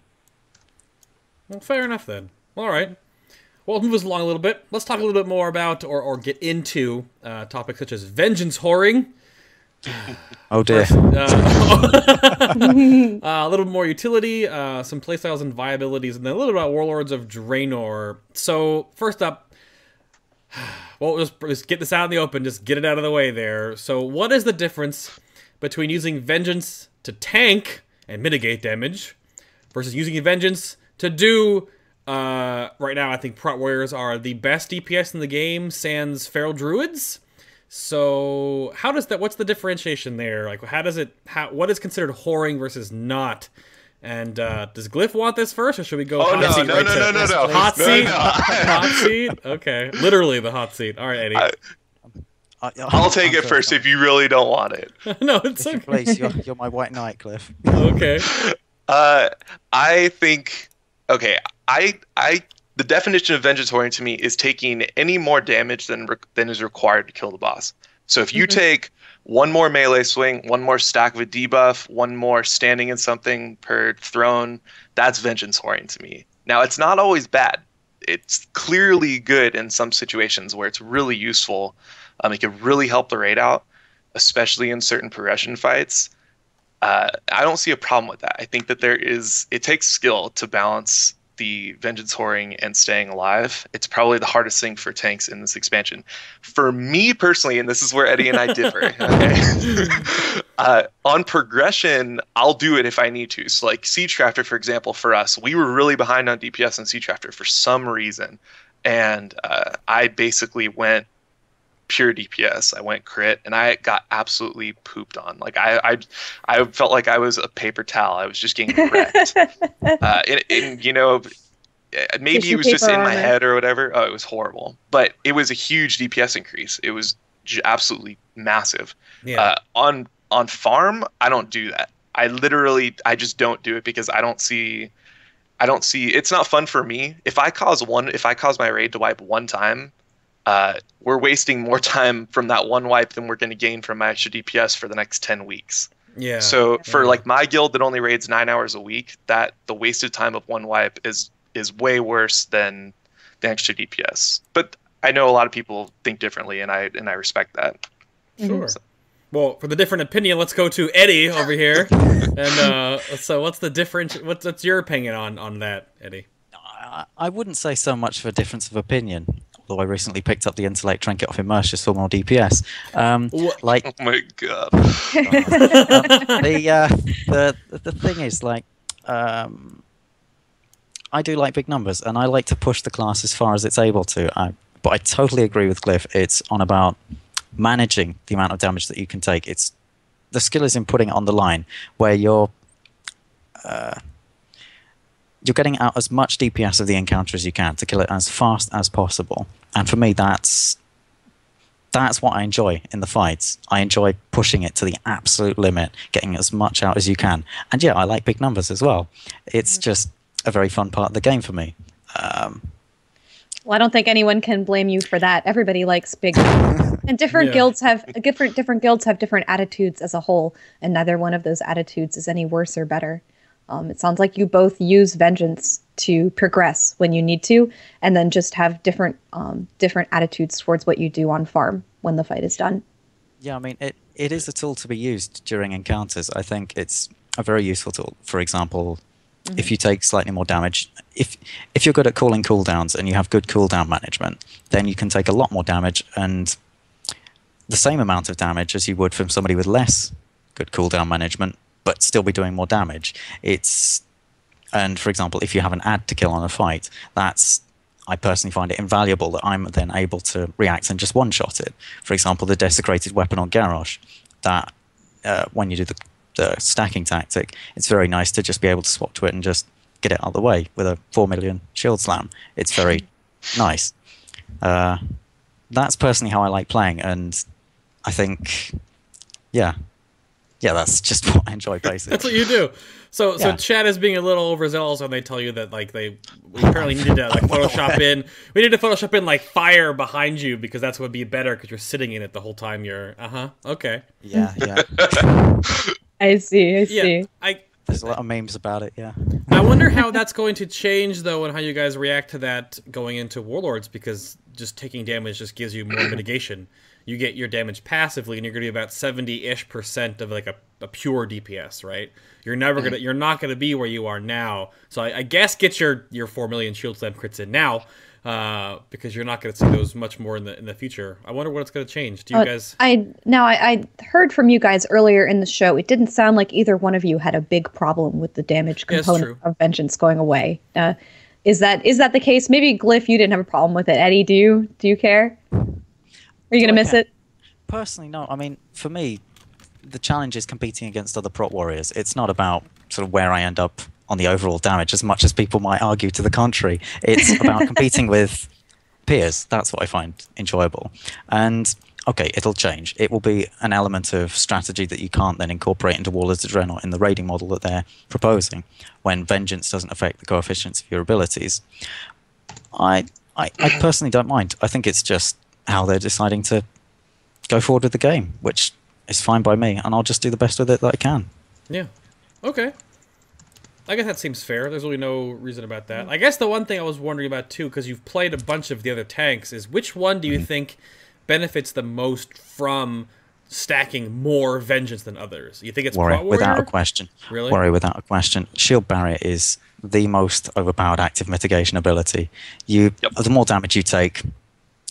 Well, fair enough then. All right. Well, let's move us along a little bit. Let's talk a little bit more about or get into topics such as vengeance whoring. Oh dear. A little bit more utility, some playstyles and viabilities, and then a little bit about Warlords of Draenor. So, first up, well, just get this out in the open, just get it out of the way there. So, what is the difference between using Vengeance to tank and mitigate damage versus using Vengeance to do, right now I think Prot Warriors are the best DPS in the game, sans Feral Druids? So how does that? What's the differentiation there? Like, what is considered whoring versus not? And does Gliff want this first, or should we go? Oh no! Hot seat. Hot seat. Okay, literally the hot seat. All right, Eddie. I'll take it first if you really don't want it. No, it's okay. Please, you're my white knight, Gliff. Okay. I think. Okay, the definition of vengeance whoring to me is taking any more damage than is required to kill the boss. So if you take one more melee swing, one more stack of a debuff, one more standing in something per throne, that's vengeance whoring to me. Now, it's not always bad. It's clearly good in some situations where it's really useful. It can really help the raid out, especially in certain progression fights. I don't see a problem with that. I think that it takes skill to balance the vengeance whoring and staying alive. It's probably the hardest thing for tanks in this expansion. For me personally, and this is where Eddie and I differ, okay? On progression, I'll do it if I need to. So like Siegecrafter, for example, for us, we were really behind on DPS on Siegecrafter for some reason. And I basically went pure DPS. I went crit, and I got absolutely pooped on. Like I felt like I was a paper towel. I was just getting wrecked. And you know, maybe it was just in my head or whatever. Oh, it was horrible. But it was a huge DPS increase. It was absolutely massive. Yeah. On farm, I don't do that. I just don't do it because I I don't see, it's not fun for me. If I cause my raid to wipe one time, we're wasting more time from that one wipe than we're going to gain from my extra DPS for the next 10 weeks. Yeah. So for like my guild that only raids 9 hours a week, that the wasted time of one wipe is way worse than the extra DPS. But I know a lot of people think differently, and I respect that. Sure. Well, for the different opinion, let's go to Eddy over here. And so, what's the difference? What's your opinion on that, Eddy? I wouldn't say so much of a difference of opinion. Although I recently picked up the Intellect Trinket off Immersius for more DPS. Like, oh my god! The thing is, like, I do like big numbers, and I like to push the class as far as it's able to. But I totally agree with Gliff. It's on about managing the amount of damage that you can take. The skill is in putting it on the line, where you're getting out as much DPS of the encounter as you can to kill it as fast as possible. And for me, that's what I enjoy in the fights. I enjoy pushing it to the absolute limit, getting as much out as you can. And yeah, I like big numbers as well. It's just a very fun part of the game for me. Well, I don't think anyone can blame you for that. Everybody likes big numbers. And different guilds have different attitudes as a whole, and neither one of those attitudes is any worse or better. It sounds like you both use vengeance to progress when you need to, and then just have different attitudes towards what you do on farm when the fight is done. Yeah, I mean, it is a tool to be used during encounters. I think it's a very useful tool. For example, if you take slightly more damage, if you're good at calling cooldowns and you have good cooldown management, then you can take a lot more damage and the same amount of damage as you would from somebody with less good cooldown management, but still be doing more damage. And for example, if you have an ad to kill on a fight, I personally find it invaluable that I'm then able to react and just one-shot it. For example, the Desecrated Weapon on Garrosh, that when you do the stacking tactic, it's very nice to just be able to swap to it and just get it out of the way with a 4 million shield slam. It's very nice. That's personally how I like playing, and I think, yeah, that's just what I enjoy basically. That's what you do. So chat is being a little overzealous when they tell you that like we apparently needed to like Photoshop in. We need to Photoshop in like fire behind you because that's what would be better because you're sitting in it the whole time. You're okay. Yeah. I see. Yeah, there's a lot of memes about it. Yeah. I wonder how that's going to change though, and how you guys react to that going into Warlords, because just taking damage just gives you more mitigation. You get your damage passively, and you're going to be about 70-ish% of like a pure DPS, right? You're not gonna be where you are now. So I guess get your 4 million shield slam crits in now, because you're not going to see those much more in the future. I wonder what it's going to change. Do you guys? I heard from you guys earlier in the show. It didn't sound like either one of you had a big problem with the damage component of vengeance going away. Is that the case? Maybe Gliff, you didn't have a problem with it. Eddy, do you care? Are you going to miss it? Personally, no. I mean, for me, the challenge is competing against other Prot Warriors. It's not about sort of where I end up on the overall damage, as much as people might argue to the contrary. It's about competing with peers. That's what I find enjoyable. And, okay, it'll change. It will be an element of strategy that you can't then incorporate into Warlords of Draenor in the raiding model that they're proposing, when vengeance doesn't affect the coefficients of your abilities. I personally don't mind. I think it's just how they're deciding to go forward with the game, which is fine by me, and I'll just do the best with it that I can. Yeah. Okay. I guess that seems fair. There's really no reason about that. I guess the one thing I was wondering about, too, because you've played a bunch of the other tanks, is which one do you think benefits the most from stacking more vengeance than others? You think it's Prot Warrior? Without a question. Really? Warrior without a question. Shield Barrier is the most overpowered active mitigation ability. The more damage you take,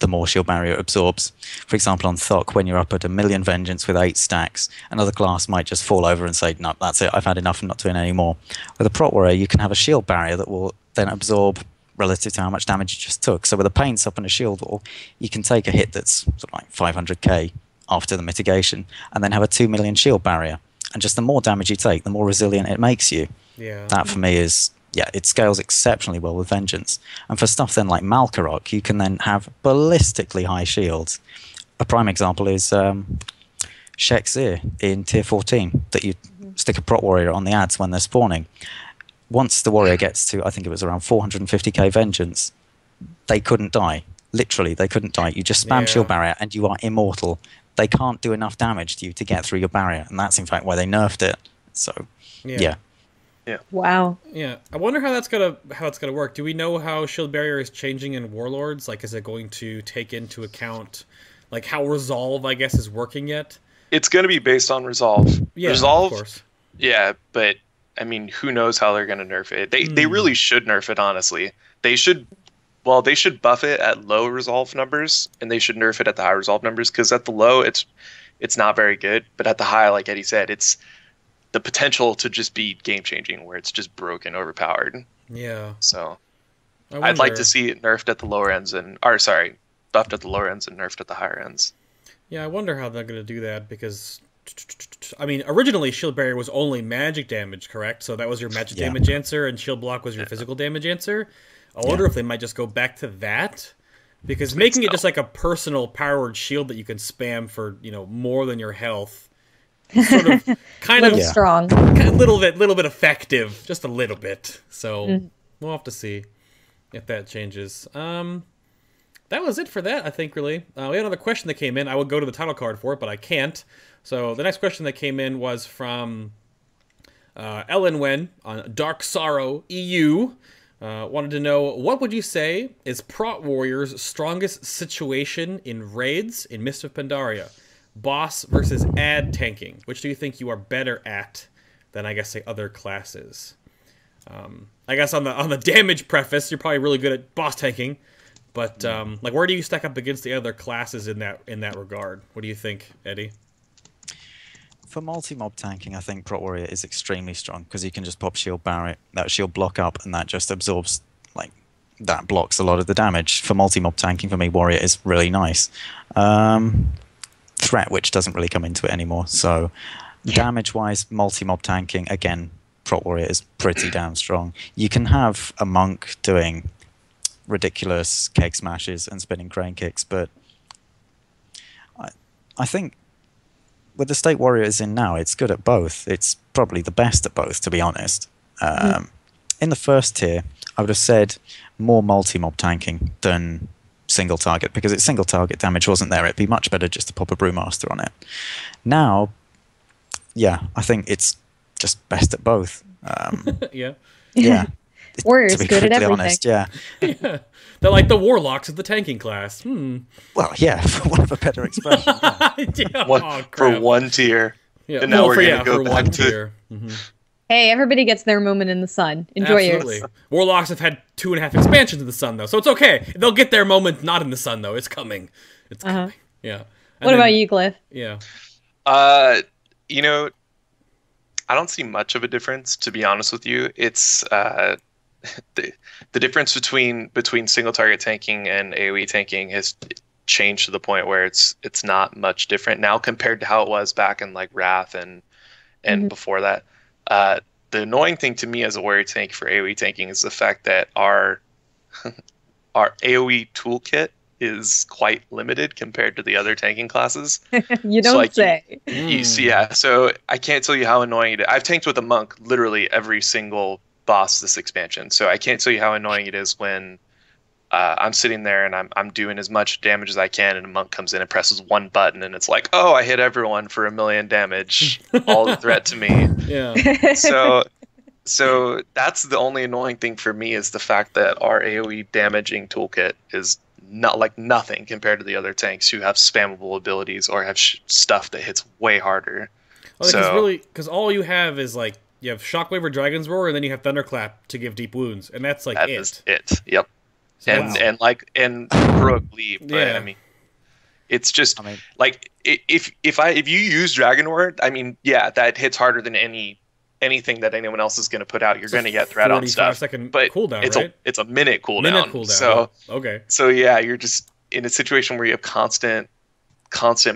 the more Shield Barrier absorbs. For example, on Thok, when you're up at 1 million vengeance with 8 stacks, another class might just fall over and say, no, that's it, I've had enough, I'm not doing any more. With a Prot Warrior, you can have a Shield Barrier that will then absorb relative to how much damage you just took. So with a Paints up and a Shield Wall, you can take a hit that's sort of like 500k after the mitigation, and then have a 2 million Shield Barrier. And just the more damage you take, the more resilient it makes you. Yeah. That for me is... yeah, it scales exceptionally well with Vengeance. And for stuff then like Malkarok, you can then have ballistically high shields. A prime example is Shek'Zir in Tier 14, that you stick a Prot Warrior on the ads when they're spawning. once the warrior gets to, I think it was around 450k vengeance, they couldn't die. Literally, they couldn't die. You just spam shield barrier and you are immortal. They can't do enough damage to you to get through your barrier, and that's in fact why they nerfed it. So, yeah. Wow. Yeah, I wonder how that's gonna work. Do we know how shield barrier is changing in Warlords? Like, is it going to take into account like how Resolve, I guess, is working yet? It's going to be based on Resolve. Yeah, Resolve, of course. Yeah, but I mean, who knows how they're going to nerf it? They really should nerf it. Honestly, they should. Well, they should buff it at low Resolve numbers, and they should nerf it at the high Resolve numbers. Because at the low, it's not very good, but at the high, like Eddie said, it's the potential to just be game changing, where it's just broken, overpowered. Yeah. So I'd like to see it nerfed at the lower ends, buffed at the lower ends and nerfed at the higher ends. Yeah, I wonder how they're going to do that, because I mean, originally shield barrier was only magic damage, correct? So that was your magic damage answer, and shield block was your physical damage answer. I wonder if they might just go back to that, because making it just like a personal powered shield that you can spam for, you know, more than your health, sort of, kind of strong, a little bit effective, just a little bit. So we'll have to see if that changes. That was it for that, I think. Really, we had another question that came in. I would go to the title card for it, but I can't. So the next question that came in was from Ellen Wen on Dark Sorrow EU. Wanted to know, what would you say is Prot Warrior's strongest situation in raids in Mist of Pandaria? Boss versus ad tanking. Which do you think you are better at than, I guess, say, other classes? I guess on the damage preface, you're probably really good at boss tanking. But like, where do you stack up against the other classes in that regard? What do you think, Eddie? For multi-mob tanking, I think Prot Warrior is extremely strong, because you can just pop shield barrier, that shield block up, and that just absorbs, like, that blocks a lot of the damage. For multi-mob tanking, for me, Warrior is really nice. Threat, which doesn't really come into it anymore. So, damage-wise, multi-mob tanking, again, Prot Warrior is pretty damn strong. You can have a monk doing ridiculous keg smashes and spinning crane kicks, but I think with the state Warrior is in now, it's good at both. It's probably the best at both, to be honest. In the first tier, I would have said more multi-mob tanking than single target, because its single target damage wasn't there. It'd be much better just to pop a Brewmaster on it. Now, yeah, I think it's just best at both. Yeah. Warrior's to be good at everything. Honest, yeah. They're like the Warlocks of the tanking class. Well, yeah, for want of a better expression. Yeah. For one tier. Yeah. And now we're going to go back to... Hey, everybody gets their moment in the sun. Enjoy yours. Warlocks have had 2.5 expansions in the sun, though, so it's okay. They'll get their moment not in the sun, though. It's coming. It's coming. Yeah. What about you, Gliff? Yeah. You know, I don't see much of a difference, to be honest with you. It's the difference between single target tanking and AoE tanking has changed to the point where it's not much different now compared to how it was back in like Wrath and before that. The annoying thing to me as a warrior tank for AoE tanking is the fact that our AoE toolkit is quite limited compared to the other tanking classes. You don't say. You see, yeah. So I can't tell you how annoying it is. I've tanked with a monk literally every single boss this expansion. So I can't tell you how annoying it is when I'm sitting there and I'm doing as much damage as I can, and a monk comes in and presses one button, and it's like, oh, I hit everyone for 1,000,000 damage. All the threat to me. Yeah. So that's the only annoying thing for me, is the fact that our AoE damaging toolkit is not like nothing compared to the other tanks who have spammable abilities or have stuff that hits way harder. Well, because all you have is like, you have Shockwave or Dragon's Roar, and then you have Thunderclap to give deep wounds, and that's like that it. Is it. Yep. So, and Heroic Leap, but yeah. I mean, it's just like if you use Dragon Ward, I mean, yeah, that hits harder than anything that anyone else is going to put out. You're going to get threat on stuff, but cooldown, right? It's a minute cooldown. So okay. So yeah, you're just in a situation where you have constant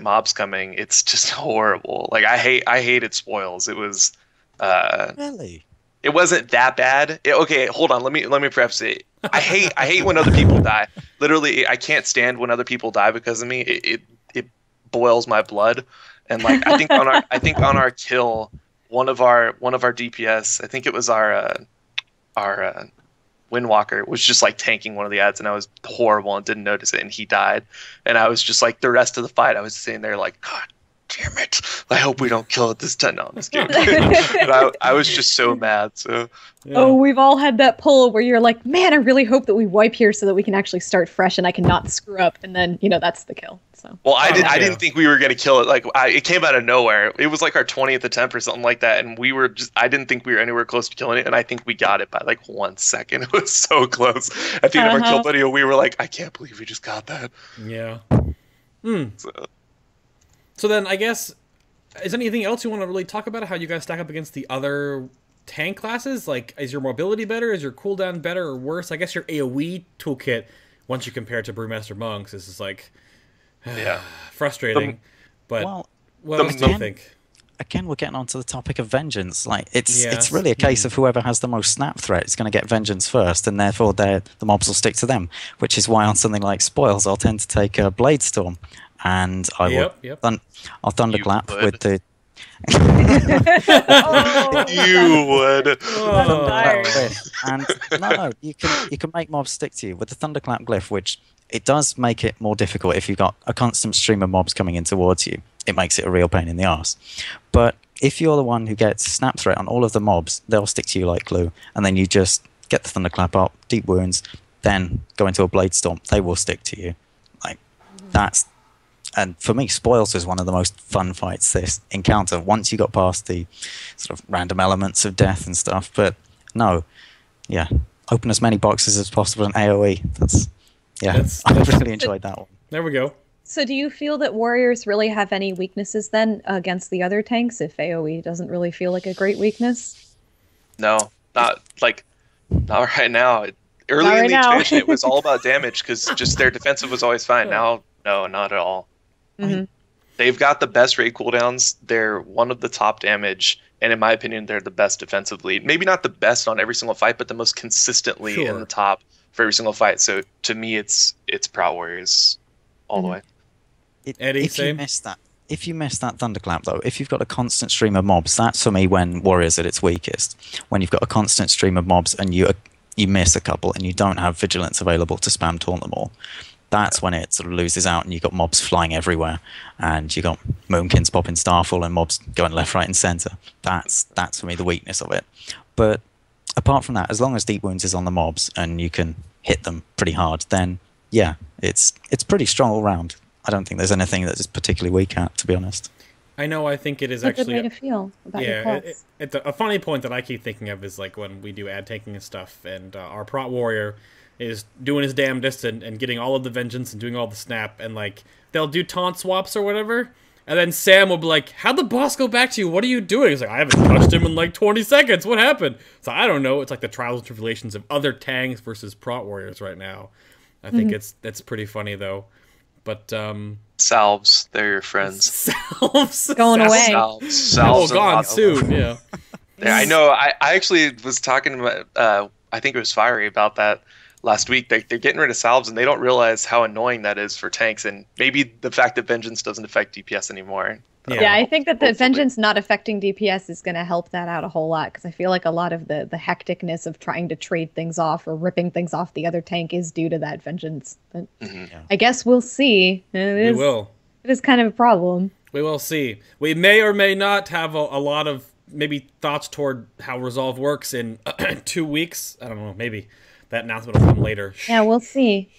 mobs coming. It's just horrible. Like I hated spoils. It was really. It wasn't that bad. Okay, hold on. Let me preface it. I hate when other people die. Literally, I can't stand when other people die because of me. It boils my blood. And like I think on our kill, one of our DPS, I think it was our our Windwalker was just like tanking one of the ads, and I was horrible and didn't notice it, and he died. And I was just like, the rest of the fight, I was sitting there like, God damn it! I hope we don't kill it this time. No, I'm just kidding. And I was just so mad. So. Yeah. Oh, we've all had that pull where you're like, man, I really hope that we wipe here so that we can actually start fresh and I cannot screw up. And then, that's the kill. So. Well, I didn't think we were going to kill it. Like, it came out of nowhere. It was like our 20th attempt or something like that. And I didn't think we were anywhere close to killing it. And I think we got it by like 1 second. It was so close. At the end of our kill video, we were like, I can't believe we just got that. Yeah. So then I guess, is anything else you want to really talk about? How you guys stack up against the other tank classes? Like, is your mobility better? Is your cooldown better or worse? I guess your AoE toolkit, once you compare it to Brewmaster Monks, is just like frustrating. What else do you think? Again, we're getting onto the topic of vengeance. Like, it's really a case of whoever has the most snap threat is going to get vengeance first, and therefore the mobs will stick to them. Which is why on something like Spoils, I'll tend to take a Blade Storm, and I'll Thunderclap with the. You would. And no, you can make mobs stick to you with the Thunderclap glyph, which it does make it more difficult if you've got a constant stream of mobs coming in towards you. It makes it a real pain in the arse. But if you're the one who gets snap threat on all of the mobs, they'll stick to you like glue, and then you just get the Thunderclap up, deep wounds, then go into a Blade Storm. They will stick to you. Like, that's. And for me, Spoils is one of the most fun fights this encounter, once you got past the sort of random elements of death and stuff. But no, open as many boxes as possible in AoE. I really enjoyed that one. There we go. So do you feel that warriors really have any weaknesses then against the other tanks if AoE doesn't really feel like a great weakness? No, not right now. Early in the expansion, it was all about damage because just their defensive was always fine. Now, no, not at all. Mm-hmm. They've got the best raid cooldowns. They're one of the top damage, and in my opinion, they're the best defensively. Maybe not the best on every single fight, but the most consistently in the top for every single fight. So to me, it's Prot Warriors all the way. Eddie, if you miss that Thunderclap, though, if you've got a constant stream of mobs, that's for me when Warriors at its weakest. When you've got a constant stream of mobs and you miss a couple and you don't have Vigilance available to spam taunt them all, that's when it sort of loses out and you've got mobs flying everywhere and you've got Moomkins popping Starfall and mobs going left, right and centre. That's for me the weakness of it. But apart from that, as long as Deep Wounds is on the mobs and you can hit them pretty hard, then it's pretty strong all round. I don't think there's anything that is particularly weak at, to be honest. I think it is That's actually a good way to feel about your class. It's a funny point that I keep thinking of is like when we do ad tanking and stuff, and our Prot Warrior is doing his damnedest and getting all of the vengeance and doing all the snap, and like they'll do taunt swaps or whatever, and then Sam will be like, "How'd the boss go back to you? What are you doing?" He's like, "I haven't touched him in like 20 seconds. What happened?" So I don't know. It's like the trials and tribulations of other tanks versus Prot Warriors right now. I think that's pretty funny though. But Salves, they're your friends. Salves going away. Salves gone soon. Yeah. Yeah, I know. I actually was talking about. I think it was Fiery about that last week. They're getting rid of salves, and they don't realize how annoying that is for tanks. And maybe the fact that Vengeance doesn't affect DPS anymore. Yeah, I think that the Vengeance not affecting DPS is going to help that out a whole lot, because I feel like a lot of the hecticness of trying to trade things off or ripping things off the other tank is due to that Vengeance. But I guess we'll see. We will. It is kind of a problem. We will see. We may or may not have a lot of maybe thoughts toward how Resolve works in 2 weeks. I don't know. Maybe that announcement will come later. Yeah, we'll see.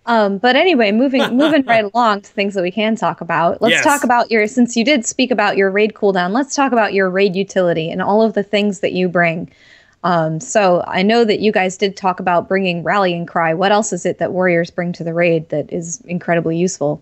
But anyway, moving right along to things that we can talk about. Let's talk about since you did speak about your raid cooldown, let's talk about your raid utility and all of the things that you bring. So I know that you guys did talk about bringing Rallying Cry. What else is it that warriors bring to the raid that is incredibly useful?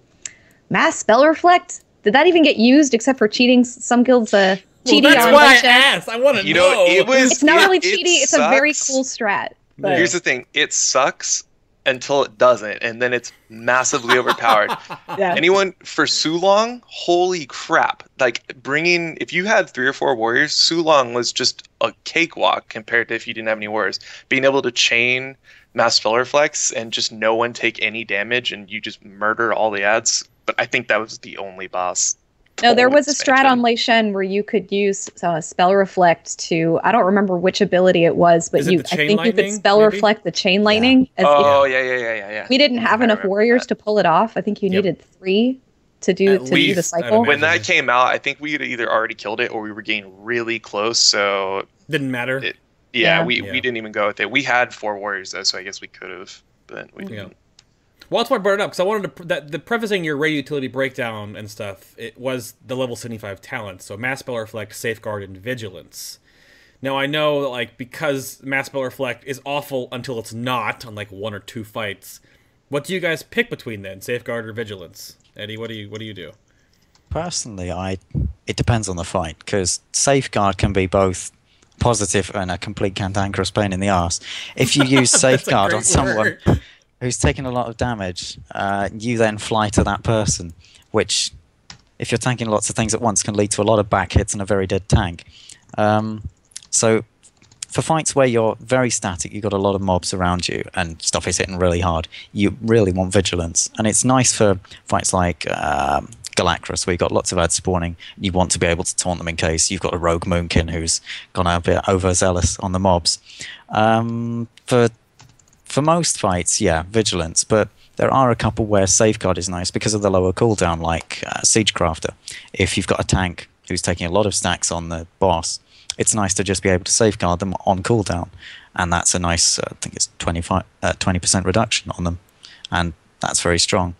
Mass Spell Reflect? Did that even get used except for cheating? Some guilds cheaty that's why I asked. I want to know. It's not really cheaty. It's a very cool strat. But here's the thing. It sucks until it doesn't, and then it's massively overpowered. Anyone for Sulong, holy crap. Like, if you had 3 or 4 warriors, Sulong was just a cakewalk compared to if you didn't have any warriors. Being able to chain Mass Spell Reflex and just no one take any damage and you just murder all the ads. But I think that was the only boss No, there was a expansion. strat on Lei Shen where you could use Spell Reflect to, I don't remember which ability it was, but Is it the chain you could lightning, Spell maybe? Reflect the Chain Lightning. Oh, yeah. We didn't have I enough remember warriors that. to pull it off. I think you Yep. needed 3 to do At the least, I'd cycle. imagine. When that came out, I think we had either already killed it or we were getting really close. So Didn't matter. we didn't even go with it. We had 4 warriors though, so I guess we could have, but we didn't. Well, that's why I brought it up, because I wanted to... the prefacing your raid utility breakdown and stuff, it was the level 75 talents. So Mass Spell Reflect, Safeguard, and Vigilance. Now, I know, like, because Mass Spell Reflect is awful until it's not, on, like, 1 or 2 fights, what do you guys pick between, then? Safeguard or Vigilance? Eddie, what do you do? Personally, it depends on the fight, because Safeguard can be both positive and a complete cantankerous pain in the arse. If you use Safeguard on someone who's taking a lot of damage, you then fly to that person, which, if you're tanking lots of things at once, can lead to a lot of back hits and a very dead tank. So for fights where you're very static, you've got a lot of mobs around you and stuff is hitting really hard, you really want Vigilance. And it's nice for fights like Galacrus, where you've got lots of ads spawning. You want to be able to taunt them in case you've got a rogue Moonkin who's gone a bit overzealous on the mobs. For most fights, yeah, Vigilance, but there are a couple where Safeguard is nice because of the lower cooldown, like Siegecrafter. If you've got a tank who's taking a lot of stacks on the boss, it's nice to just be able to Safeguard them on cooldown, and that's a nice, I think it's 20% reduction on them, and that's very strong.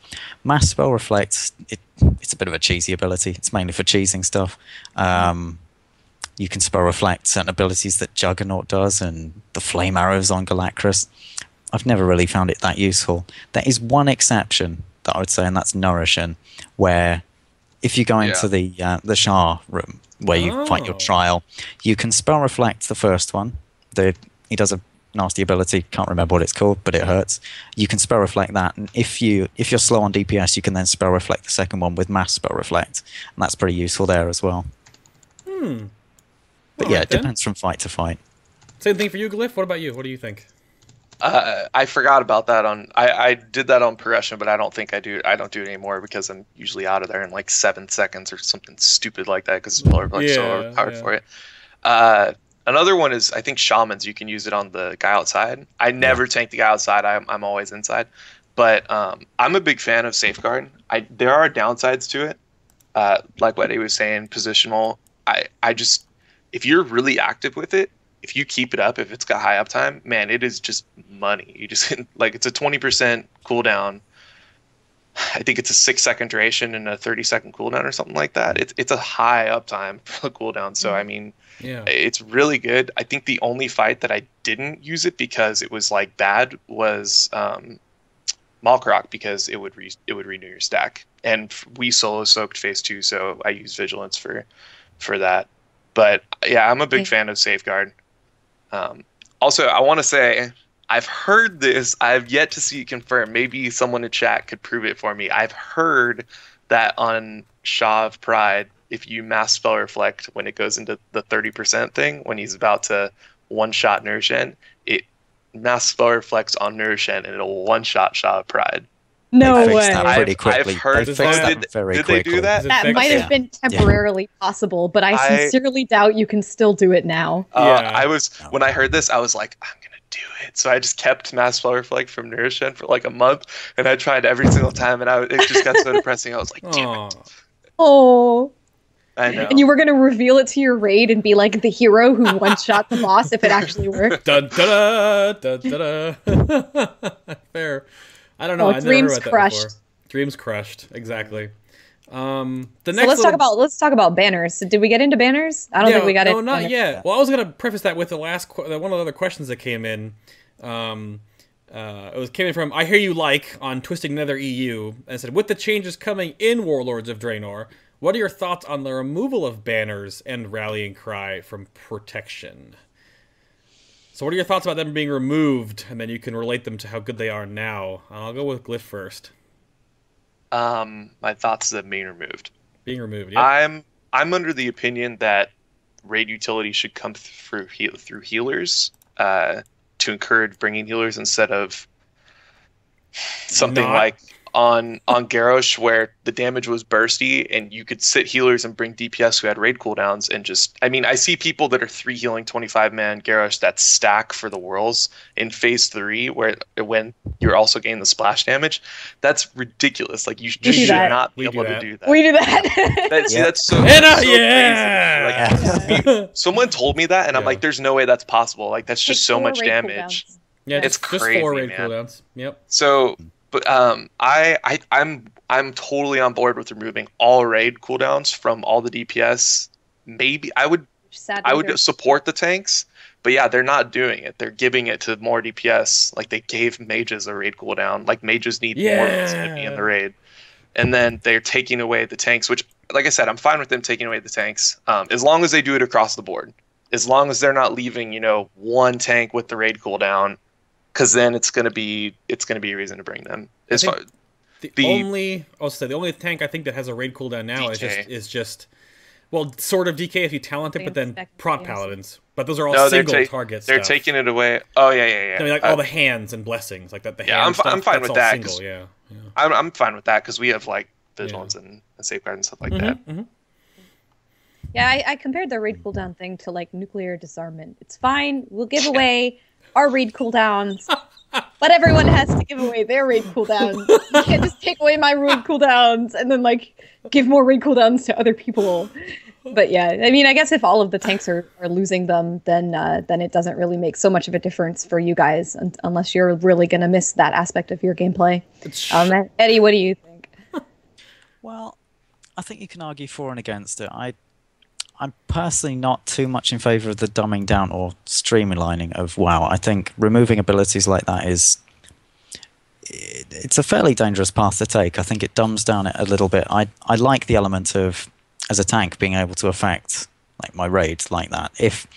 Mass Spell Reflect, it's a bit of a cheesy ability. It's mainly for cheesing stuff. You can Spell Reflect certain abilities that Juggernaut does, and the Flame Arrows on Galacrus. I've never really found it that useful. There is one exception that I would say, and that's Nourishin, where if you go into the Shah room where you fight your trial, you can Spell Reflect the first one. He does a nasty ability, can't remember what it's called, but it hurts. You can Spell Reflect that, and if you're slow on DPS, you can then Spell Reflect the second one with Mass Spell Reflect, and that's pretty useful there as well. But yeah, it depends from fight to fight. Same thing for you, Glyph. What about you? What do you think? I forgot about that I did that on progression, but I don't think I don't do it anymore because I'm usually out of there in like 7 seconds or something stupid like that because people are like so overpowered for it. Another one is, I think, Shamans. You can use it on the guy outside. I never tank the guy outside. I'm always inside. But I'm a big fan of Safeguard. There are downsides to it, like what he was saying, positional. I just, if you're really active with it, if you keep it up, if it's got high uptime, man, it is just money. You just like, it's a 20% cooldown. I think it's a 6-second duration and a 30-second cooldown or something like that. It's a high uptime for the cooldown. So I mean, it's really good. I think the only fight that I didn't use it because it was like bad was Malkarok, because it would renew your stack. And we solo soaked phase 2, so I use Vigilance for that. But yeah, I'm a big fan of Safeguard. Also, I want to say, I've heard this. I've yet to see it confirmed. Maybe someone in chat could prove it for me. I've heard that on Shaw of Pride, if you Mass Spell Reflect when it goes into the 30% thing, when he's about to one-shot Nourishin, it Mass Spell Reflects on Nourishin and it'll one-shot Shaw of Pride. No they way. That pretty quickly. I've heard that very did quickly. They do that? That might have been temporarily possible, but I sincerely doubt you can still do it now. When I heard this, I was like, I'm gonna do it. So I just kept Mass Spell Reflect from Nourishin for like a month, and I tried every single time, and it just got so depressing. I was like, damn it. Oh. I know. And you were going to reveal it to your raid and be like the hero who one-shot the boss if it actually worked. Dun, da, da, da, da. Fair. I don't know. I Dreams never heard crushed. that before. Dreams crushed. Exactly. Let's talk about banners. Did we get into banners? I don't think we got into not yet. Well, I was gonna preface that with the last one of the other questions that came in. Came in from I Hear You Like on Twisting Nether EU, and said, with the changes coming in Warlords of Draenor, what are your thoughts on the removal of banners and rallying cry from protection? So what are your thoughts about them being removed, and then you can relate them to how good they are now? I'll go with Glyph first. My thoughts of them being removed. Being removed, yeah. I'm under the opinion that raid utility should come through healers to encourage bringing healers instead of something like on Garrosh where the damage was bursty and you could sit healers and bring DPS who had raid cooldowns and just, I mean, I see people that are 3 healing 25-man Garrosh that stack for the Worlds in phase 3 when you're also getting the splash damage. That's ridiculous. Like, you just should not be able to do that. We do that. That's so, crazy. Like, someone told me that and I'm like, there's no way that's possible. Like, that's just so much damage. Yeah, it's just crazy, 4 raid man. cooldowns. Yep. So, but I'm totally on board with removing all raid cooldowns from all the DPS. Maybe I would support the tanks, but yeah, they're not doing it. They're giving it to more DPS. Like, they gave mages a raid cooldown. Like, mages need more that's going to be in the raid, and then they're taking away the tanks. Which, like I said, I'm fine with them taking away the tanks, as long as they do it across the board. As long as they're not leaving, one tank with the raid cooldown. Because then it's gonna be a reason to bring them. The only tank I think that has a raid cooldown now is just sort of DK if you talent it, but then Prot Paladins. But those are all single targets. They're taking it away. Oh yeah. I mean, like all the hands and blessings, like that. I'm fine with that. Single, I'm fine with that because we have like vigilance and safeguard and stuff like that. Mm-hmm. Yeah, I compared the raid cooldown thing to like nuclear disarmament. It's fine. We'll give away our raid cooldowns, but everyone has to give away their raid cooldowns. You can't just take away my raid cooldowns and then like give more raid cooldowns to other people. But yeah, I mean, I guess if all of the tanks are losing them, then it doesn't really make so much of a difference for you guys, unless you're really gonna miss that aspect of your gameplay. Eddie, what do you think? Well, I think you can argue for and against it. I'm personally not too much in favour of the dumbing down or streamlining of WoW. I think removing abilities like that it's a fairly dangerous path to take. I think it dumbs down it a little bit. I like the element of, as a tank, being able to affect like my raids like that. If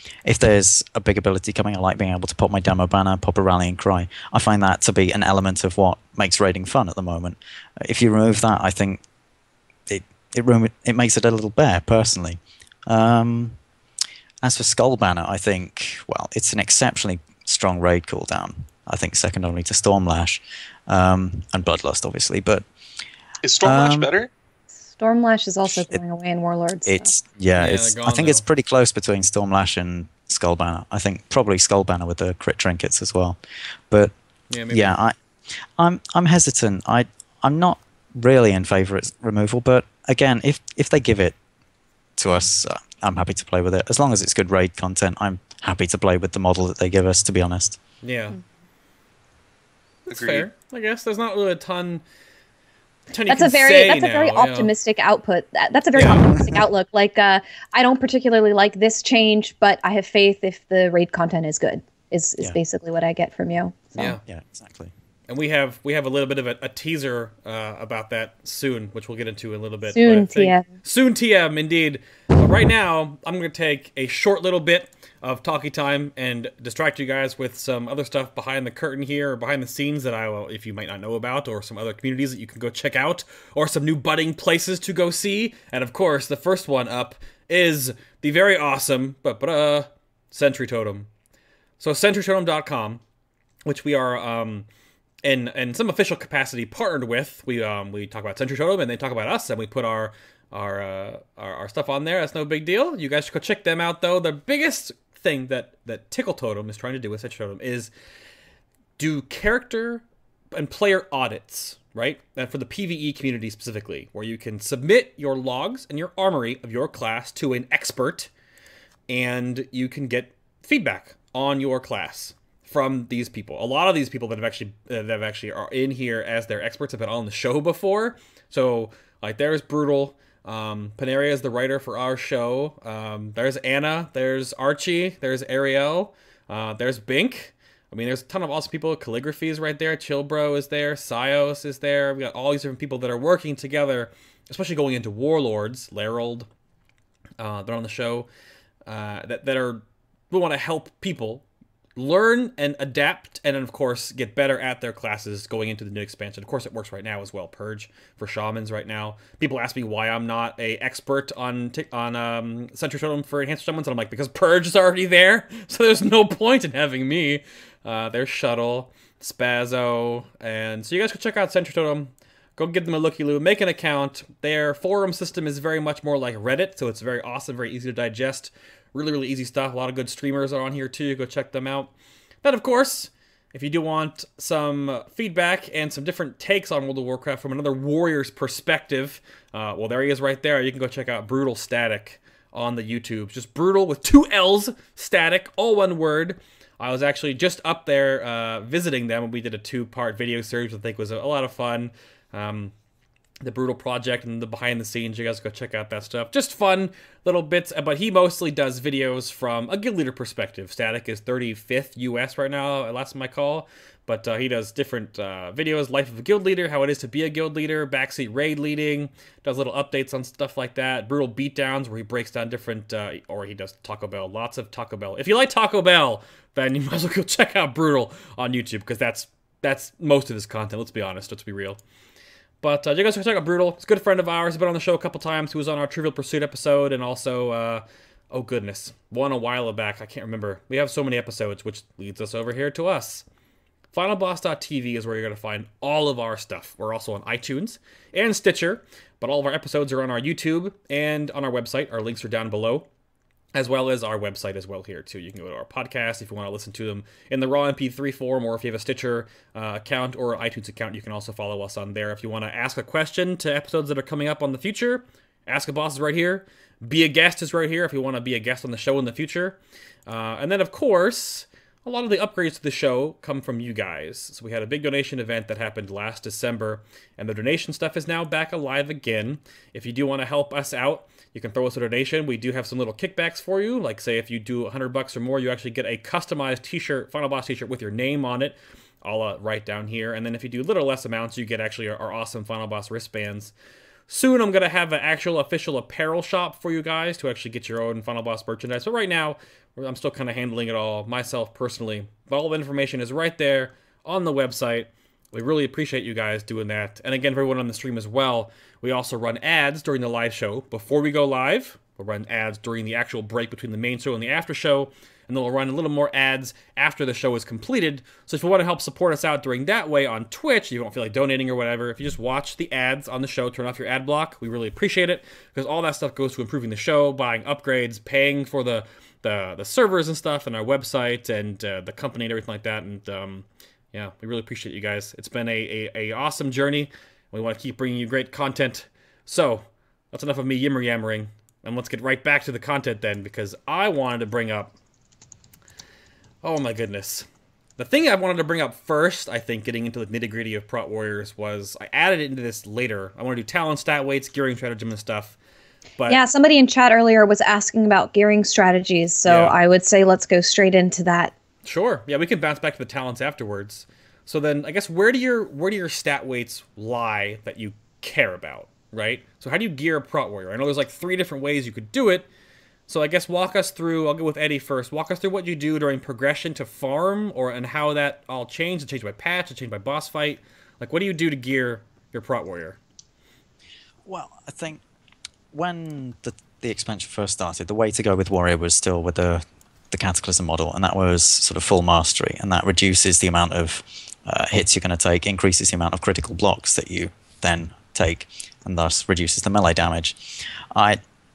there's a big ability coming, I like being able to pop my demo banner, pop a rallying cry. I find that to be an element of what makes raiding fun at the moment. If you remove that, I think it makes it a little bare, personally. As for Skull Banner, I think, well, it's an exceptionally strong raid cooldown. I think second only to Stormlash, and Bloodlust, obviously. But is Stormlash better? Stormlash is also going away in Warlords. I think it's pretty close between Stormlash and Skull Banner. I think probably Skull Banner with the crit trinkets as well. But I'm hesitant. I'm not really in favour of its removal. But again, if they give it to us, I'm happy to play with it. As long as it's good raid content, I'm happy to play with the model that they give us, to be honest. Yeah. That's fair. I guess there's not really a ton that's a very optimistic output. That's a very optimistic outlook. Like, I don't particularly like this change, but I have faith if the raid content is good, is basically what I get from you. So. Yeah, exactly. And we have a little bit of a teaser about that soon, which we'll get into in a little bit. Soon, TM. Soon, TM, indeed. But right now, I'm going to take a short little bit of talkie time and distract you guys with some other stuff behind the curtain here, or behind the scenes that I will, if you might not know about, or some other communities that you can go check out, or some new budding places to go see. And of course, the first one up is the very awesome Sentry Totem. So SentryTotem.com, which we are in some official capacity partnered with. We talk about Sentry Totem and they talk about us, and we put our stuff on there. That's no big deal. You guys should go check them out, though. The biggest thing that Tickle Totem is trying to do with Sentry Totem is do character and player audits, right? And for the PvE community specifically, where you can submit your logs and your armory of your class to an expert, and you can get feedback on your class from these people. A lot of these people that have actually are in here as their experts have been on the show before. So like there's Brutal. Panaria is the writer for our show. There's Anna. There's Archie. There's Ariel. There's Bink. I mean, there's a ton of awesome people. Calligraphy is right there. Chillbro is there. Sios is there. We got all these different people that are working together, especially going into Warlords. Larold, they're on the show. We want to help people learn and adapt, and then of course get better at their classes going into the new expansion. Of course, it works right now as well. Purge for shamans right now. People ask me why I'm not a expert on Sentry Totem for enhanced shamans, and I'm like, because Purge is already there, so there's no point in having me. There's Shuttle, Spazzo, and so you guys can check out Sentry Totem. go give them a looky-loo, make an account. Their forum system is very much more like Reddit, so it's very awesome, very easy to digest. Really, really easy stuff. A lot of good streamers are on here too. Go check them out. Then, of course, if you do want some feedback and some different takes on World of Warcraft from another warrior's perspective, well, there he is right there. You can go check out Brutal Static on the YouTube. Just Brutal with 2 L's, Static, all one word. I was actually just up there visiting them when we did a 2-part video series, which I think was a lot of fun. The Brutal Project and the behind the scenes, you guys go check out that stuff. Just fun little bits, but he mostly does videos from a guild leader perspective. Static is 35th US right now, last time I call, but he does different videos, life of a guild leader, how it is to be a guild leader, backseat raid leading, does little updates on stuff like that, Brutal Beatdowns, where he breaks down different, or he does Taco Bell, lots of Taco Bell. If you like Taco Bell, then you might as well go check out Brutal on YouTube, because that's most of his content, let's be honest, let's be real. But you guys can check out Brutal. It's a good friend of ours. He's been on the show a couple times. He was on our Trivial Pursuit episode, and also, oh goodness, one a while back. I can't remember. We have so many episodes, which leads us over here to us. FinalBoss.tv is where you're going to find all of our stuff. We're also on iTunes and Stitcher, but all of our episodes are on our YouTube and on our website. Our links are down below, as well as our website as well here too. You can go to our podcast if you want to listen to them in the raw MP3 form, or if you have a Stitcher account or iTunes account, you can also follow us on there. If you want to ask a question to episodes that are coming up on the future, Ask a Boss is right here. Be a Guest is right here if you want to be a guest on the show in the future. And then, of course, a lot of the upgrades to the show come from you guys. So we had a big donation event that happened last December, and the donation stuff is now back alive again. If you do want to help us out, you can throw us a donation. We do have some little kickbacks for you. Like, say, if you do $100 or more, you actually get a customized t-shirt, Final Boss t-shirt with your name on it. I'll write down here. And then if you do little less amounts, you get actually our awesome Final Boss wristbands. Soon I'm going to have an actual official apparel shop for you guys to actually get your own Final Boss merchandise. But right now, I'm still kind of handling it all myself personally. But all the information is right there on the website. We really appreciate you guys doing that. And again, for everyone on the stream as well, we also run ads during the live show. Before we go live, we'll run ads during the actual break between the main show and the after show. And then we'll run a little more ads after the show is completed. So if you want to help support us out during that way on Twitch, you don't feel like donating or whatever, if you just watch the ads on the show, turn off your ad block, we really appreciate it, because all that stuff goes to improving the show, buying upgrades, paying for the servers and stuff, and our website, and the company and everything like that. And yeah, we really appreciate you guys. It's been a awesome journey. We want to keep bringing you great content. So that's enough of me yammer-yammering, and let's get right back to the content then, because I wanted to bring up, oh my goodness. The thing I wanted to bring up first, I think, getting into the nitty-gritty of Prot Warriors, was I added it into this later. I want to do talent, stat weights, gearing stratagem and stuff. But yeah, somebody in chat earlier was asking about gearing strategies, so yeah. I would say let's go straight into that. Sure. Yeah, we can bounce back to the talents afterwards. So then, I guess, where do your stat weights lie that you care about, right? So how do you gear a Prot Warrior? I know there's like 3 different ways you could do it. So I guess walk us through, I'll go with Eddie first, walk us through what you do during progression to farm, and how that all changed. It changed by patch, it changed by boss fight. Like, what do you do to gear your Prot Warrior? Well, I think when the expansion first started, the way to go with Warrior was still with the Cataclysm model, and that was sort of full mastery, and that reduces the amount of hits you're going to take, increases the amount of critical blocks that you then take, and thus reduces the melee damage.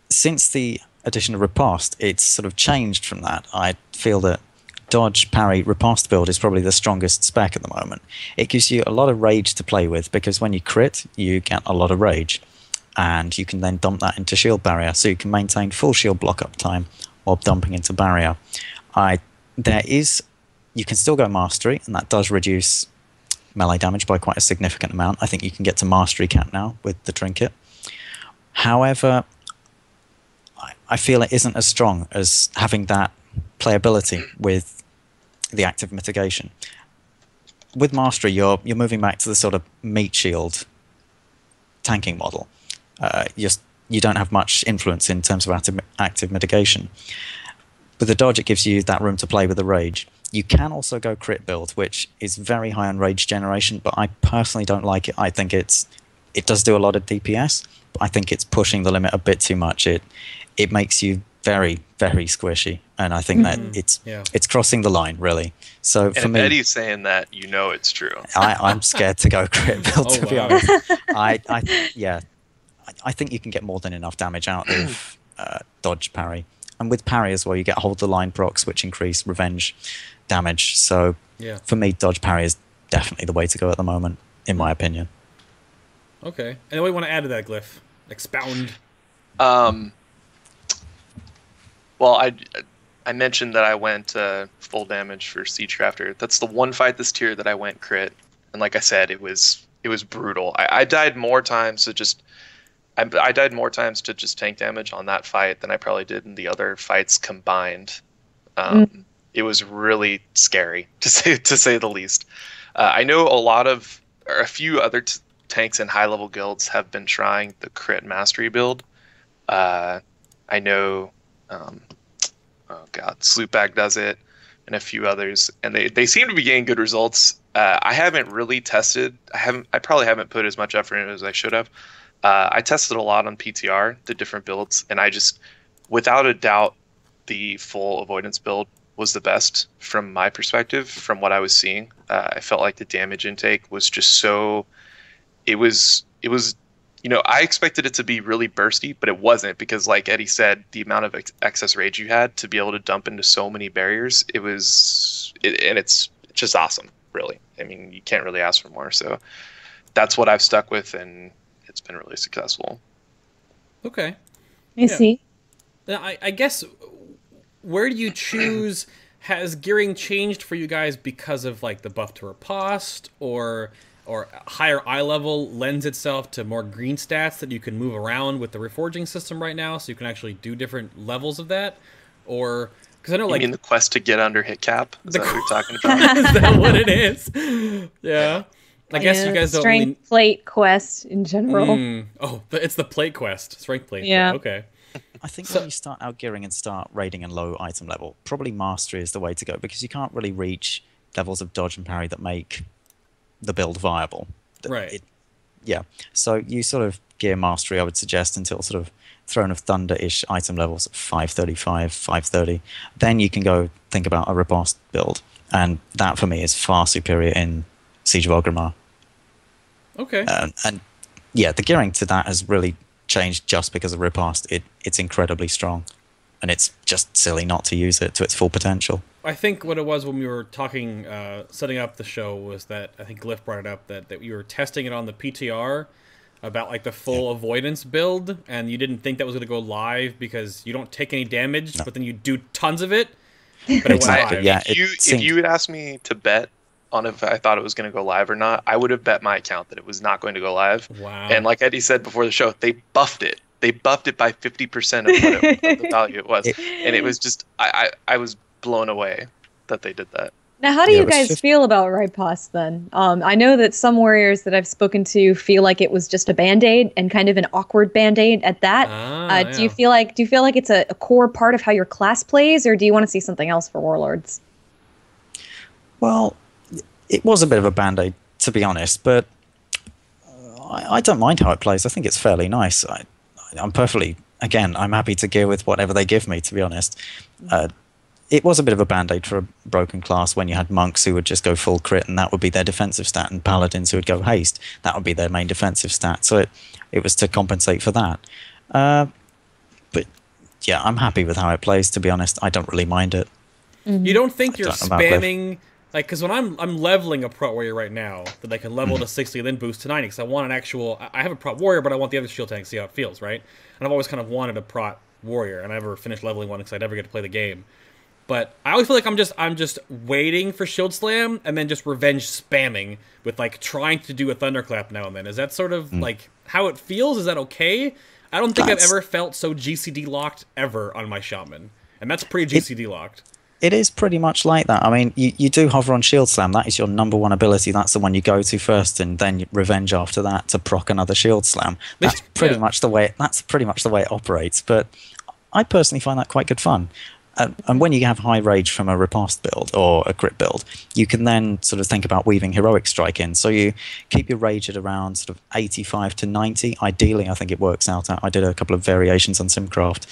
Since the addition of riposte, it's sort of changed from that. I feel that dodge, parry, riposte build is probably the strongest spec at the moment. It gives you a lot of rage to play with, because when you crit, you get a lot of rage, and you can then dump that into shield barrier, so you can maintain full shield block up time while dumping into barrier. You can still go mastery, and that does reduce melee damage by quite a significant amount. I think you can get to mastery cap now with the trinket. However, I feel it isn't as strong as having that playability with the active mitigation. With mastery, you're moving back to the sort of meat shield tanking model. You don't have much influence in terms of active mitigation. With the dodge, it gives you that room to play with the rage. You can also go crit build, which is very high on rage generation, but I personally don't like it. I think it does do a lot of DPS, but I think it's pushing the limit a bit too much. It makes you very, very squishy, and I think that it's crossing the line, really. So for me, Eddie's saying that, you know it's true. I'm scared to go crit build, to be honest. I think you can get more than enough damage out of dodge parry. And with parry as well, you get hold the line procs, which increase revenge damage. So for me, dodge parry is definitely the way to go at the moment, in my opinion. Okay. And what do you want to add to that, Gliff? Expound. Well, I mentioned that I went full damage for Siege Crafter. That's the one fight this tier that I went crit. And like I said, it was brutal. I died more times to just... I died more times to just tank damage on that fight than I probably did in the other fights combined. It was really scary, to say the least. I know a few other tanks in high-level guilds have been trying the crit mastery build. I know, Sloopbag does it, and a few others, and they seem to be getting good results. I haven't really tested. I probably haven't put as much effort in it as I should have. I tested a lot on PTR, the different builds, and I just, without a doubt, the full avoidance build was the best from my perspective, from what I was seeing. I felt like the damage intake was just so... It was, I expected it to be really bursty, but it wasn't, because like Eddie said, the amount of excess rage you had to be able to dump into so many barriers, and it's just awesome, really. I mean, you can't really ask for more, so that's what I've stuck with, and it's been really successful. Okay. I see. Now, I guess, where do you choose... Has gearing changed for you guys because of like the buff to riposte, or higher eye level lends itself to more green stats that you can move around with the reforging system right now, so you can actually do different levels of that? Or because I know, like, you mean the quest to get under hit cap? Is that what you're talking about? Is that what it is? Yeah. I guess you guys don't strength plate quest in general. It's the plate quest, strength plate. Yeah. Okay. I think when you start out gearing and start raiding in low item level, probably mastery is the way to go, because you can't really reach levels of dodge and parry that make the build viable. Right. So you sort of gear mastery, I would suggest, until sort of Throne of Thunder-ish item levels at 535, 530. Then you can go think about a riposte build, and that for me is far superior in Siege of Orgrimmar. Okay. And the gearing to that has really changed just because of riposte. It's incredibly strong, and it's just silly not to use it to its full potential. I think what it was when we were talking, setting up the show, was that I think Gliff brought it up that you were testing it on the PTR about like the full avoidance build, and you didn't think that was going to go live because you don't take any damage, but then you do tons of it. But it went live. Yeah, if you had asked me to bet on if I thought it was going to go live or not, I would have bet my account that it was not going to go live. Wow. And like Eddie said before the show, they buffed it. They buffed it by 50% of the value it was. And it was just, I was blown away that they did that. Now, how do you guys feel about riposte then? I know that some warriors that I've spoken to feel like it was just a band-aid, and kind of an awkward band-aid at that. Do you feel like it's a core part of how your class plays, or do you want to see something else for warlords? Well, it was a bit of a band-aid, to be honest, but I don't mind how it plays. I think it's fairly nice. I'm happy to gear with whatever they give me, to be honest. It was a bit of a band-aid for a broken class when you had monks who would just go full crit, and that would be their defensive stat, and paladins who would go haste. That would be their main defensive stat. So it was to compensate for that. But yeah, I'm happy with how it plays, to be honest. I don't really mind it. You don't think you're spamming... Like, because when I'm leveling a Prot Warrior right now, that I can level to 60 and then boost to 90, because I want an actual... I have a Prot Warrior, but I want the other shield tank to see how it feels, right? And I've always kind of wanted a Prot Warrior, and I never finished leveling one because I never get to play the game. But I always feel like I'm just waiting for Shield Slam, and then just revenge spamming with, like, trying to do a Thunderclap now and then. Is that sort of, like, how it feels? Is that okay? I don't think I've ever felt so GCD locked ever on my Shaman. And that's pretty GCD locked. It is pretty much like that. I mean, you do hover on Shield Slam. That is your #1 ability. That's the one you go to first, and then Revenge after that to proc another Shield Slam. That's pretty much the way. That's pretty much the way it operates. But I personally find that quite good fun. And when you have high rage from a riposte build or a crit build, you can then sort of think about weaving heroic strike in. So you keep your rage at around sort of 85 to 90. Ideally, I think it works out. I did a couple of variations on Simcraft.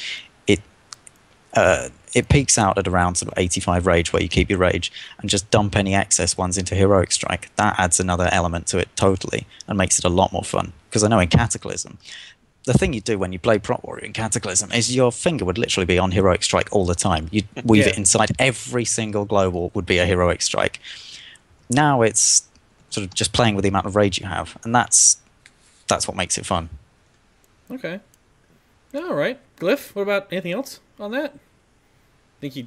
it peaks out at around sort of 85 rage, where you keep your rage, and just dump any excess ones into Heroic Strike. That adds another element to it totally, and makes it a lot more fun. Because I know in Cataclysm, the thing you do when you play Prot Warrior in Cataclysm is your finger would literally be on Heroic Strike all the time. You'd weave it inside every single global would be a Heroic Strike. Now it's sort of just playing with the amount of rage you have, and that's what makes it fun. Okay. All right. Gliff, what about anything else on that? Think he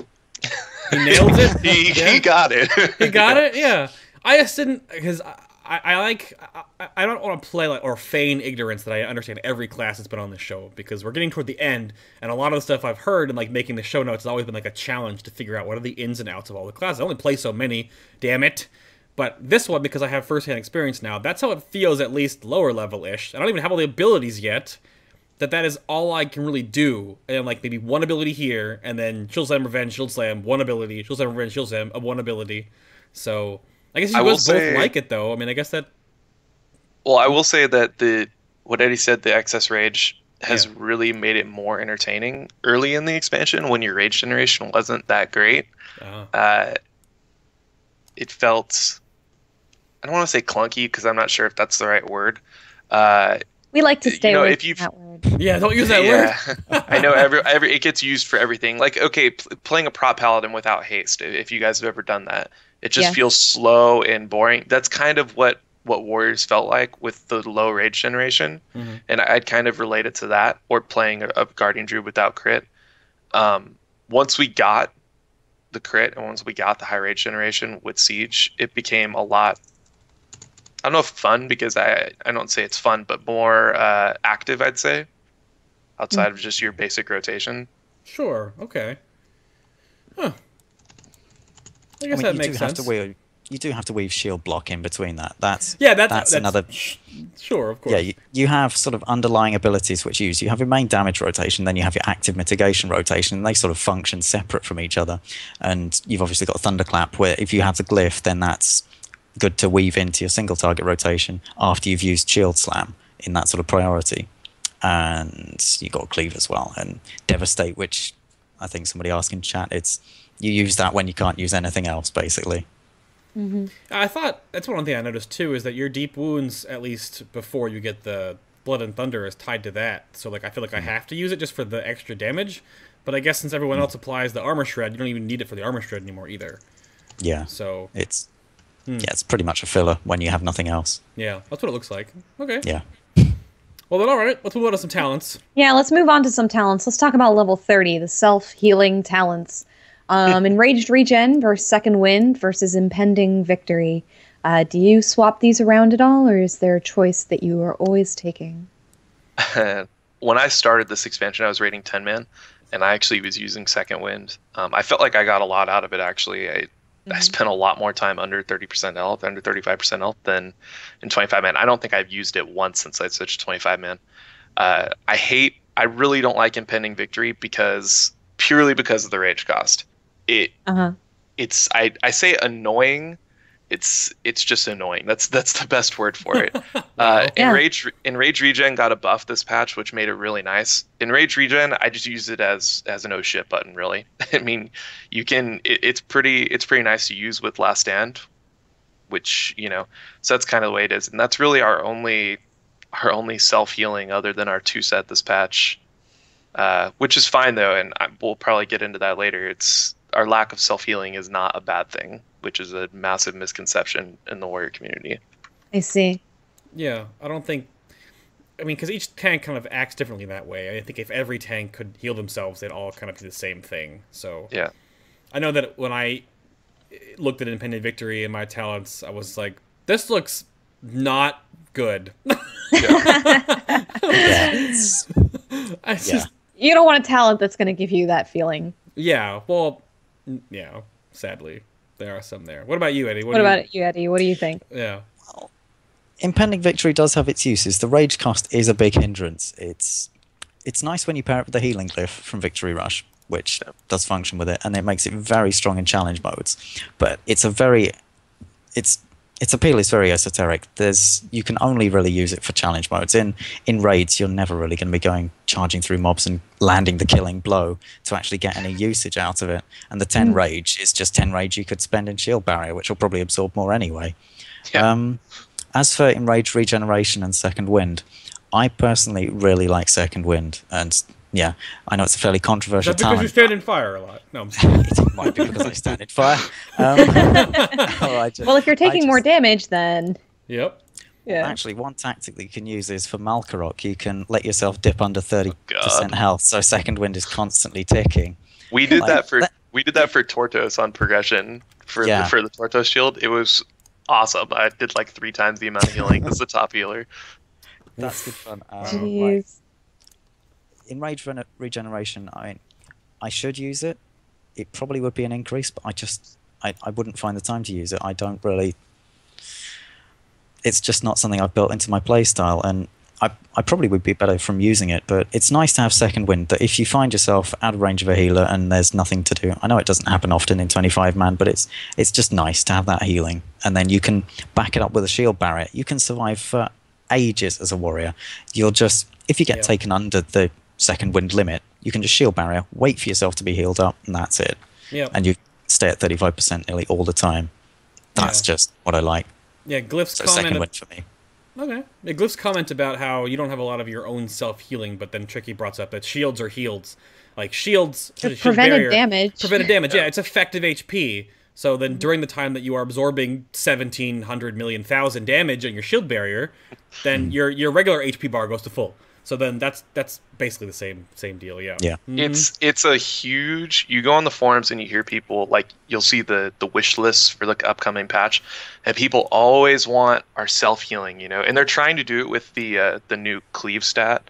nailed it? He got it. He got it? Yeah. I just didn't, because I don't want to play like or feign ignorance that I understand every class that's been on this show, because we're getting toward the end, and a lot of the stuff I've heard and like making the show notes has always been like a challenge to figure out what are the ins and outs of all the classes. I only play so many, damn it. But this one, because I have first-hand experience now, that's how it feels, at least lower level-ish. I don't even have all the abilities yet. That is all I can really do. And like maybe one ability here, and then Shield Slam, Revenge, Shield Slam, one ability, Shield Slam, Revenge, Shield Slam, one ability. So I guess you both like it, though. I mean, I guess that... Well, I will say that what Eddie said, the excess rage, has really made it more entertaining early in the expansion when your rage generation wasn't that great. It felt... I don't want to say clunky, because I'm not sure if that's the right word. We like to stay away from that word. Yeah, don't use that word. I know every it gets used for everything. Like, okay, playing a prop paladin without haste, if you guys have ever done that, it just feels slow and boring. That's kind of what Warriors felt like with the low rage generation, and I'd kind of relate it to that, or playing a Guardian Druid without crit. Once we got the crit, and once we got the high rage generation with Siege, it became a lot... I don't know if fun, because I don't say it's fun, but more active, I'd say, outside of just your basic rotation. Sure. Okay. Huh. I guess that makes sense. You do have to weave shield block in between that. That's another... Sure, of course. Yeah, you have sort of underlying abilities which you have your main damage rotation, then you have your active mitigation rotation, and they sort of function separate from each other. And you've obviously got Thunderclap, where if you have the glyph, then that's good to weave into your single target rotation after you've used Shield Slam in that sort of priority. And you got Cleave as well, and Devastate, which I think somebody asked in chat, you use that when you can't use anything else, basically. I thought that's one thing I noticed too, is that your deep wounds, at least before you get the Blood and Thunder, is tied to that. So like I feel like I have to use it just for the extra damage, but I guess since everyone else applies the Armor Shred, you don't even need it for the Armor Shred anymore either. Yeah. So it's it's pretty much a filler when you have nothing else. Yeah, that's what it looks like. Okay. Yeah. Well then, all right, let's move on to some talents. Yeah, let's move on to some talents. Let's talk about level 30, the self-healing talents. Enraged Regen versus Second Wind versus Impending Victory. Do you swap these around at all, or is there a choice that you are always taking? When I started this expansion, I was rating 10-man, and I actually was using Second Wind. I felt like I got a lot out of it, actually. I spent a lot more time under 30% health, under 35% health than in 25-man. I don't think I've used it once since I switched to 25-man. I really don't like Impending Victory purely because of the rage cost. I say annoying. It's just annoying. That's the best word for it. Enrage Regen got a buff this patch, which made it really nice. Enrage Regen, I just use it as an oh shit button, really. I mean, you can. It's pretty nice to use with Last Stand, which so that's kind of the way it is, and that's really our only self healing other than our 2-set this patch, which is fine though, and we'll probably get into that later. Our lack of self healing is not a bad thing, which is a massive misconception in the warrior community. I see. Yeah, I don't think... I mean, because each tank kind of acts differently that way. I think if every tank could heal themselves, they'd all kind of do the same thing. So yeah, I know that when I looked at Impending Victory and my talents, I was like, this looks not good. You don't want a talent that's going to give you that feeling. Yeah, well, yeah, sadly. There are some there. What about you, Eddie? What about you, Eddie? What do you think? Yeah. Well, Impending Victory does have its uses. The rage cost is a big hindrance. It's nice when you pair it with the healing glyph from Victory Rush, which does function with it, and it makes it very strong in challenge modes. But it's its appeal is very esoteric. You can only really use it for challenge modes. In raids, you're never really going to be charging through mobs and landing the killing blow to actually get any usage out of it. And the 10 rage is just 10 rage you could spend in shield barrier, which will probably absorb more anyway. Yeah. As for enrage regeneration and second wind, I personally really like second wind, and yeah, I know it's a fairly controversial Is that because you stand in fire a lot? No, I'm it might be because I stand in fire. Well, if you're taking more damage, then... Yep. Yeah. Actually, one tactic that you can use is for Malkarok. You can let yourself dip under 30% health, so second wind is constantly ticking. We did that for Tortos on progression for the Tortos shield. It was awesome. I did like 3 times the amount of healing as the top healer. That's good fun. Jeez. In rage regeneration, I should use it. It probably would be an increase, but I wouldn't find the time to use it. I don't really. It's just not something I've built into my playstyle, and I probably would be better from using it. But it's nice to have second wind. That if you find yourself out of range of a healer and there's nothing to do, I know it doesn't happen often in 25-man, but it's just nice to have that healing, and then you can back it up with a shield barrier. You can survive for ages as a warrior. If you get taken under the second wind limit, you can just shield barrier, wait for yourself to be healed up, and that's it. Yep. And you stay at 35% nearly all the time. That's just what I like. Yeah, Gliff's comment. Second wind for me. Okay. Yeah, Gliff's comment about how you don't have a lot of your own self-healing, but then Tricky brought up that shields are healed. Like, shields... Prevented damage. Prevented damage, yeah. It's effective HP. So then during the time that you are absorbing 1,700 million thousand damage on your shield barrier, then your regular HP bar goes to full. So then that's basically the same deal, yeah. Yeah. It's a huge. You go on the forums and you hear people, like, you'll see the wish lists for the upcoming patch, and people always want our self healing, and they're trying to do it with the new cleave stat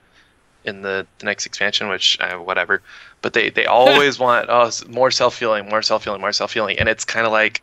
in the next expansion, which whatever. But they always want more self healing, more self healing, more self healing, and it's kind of like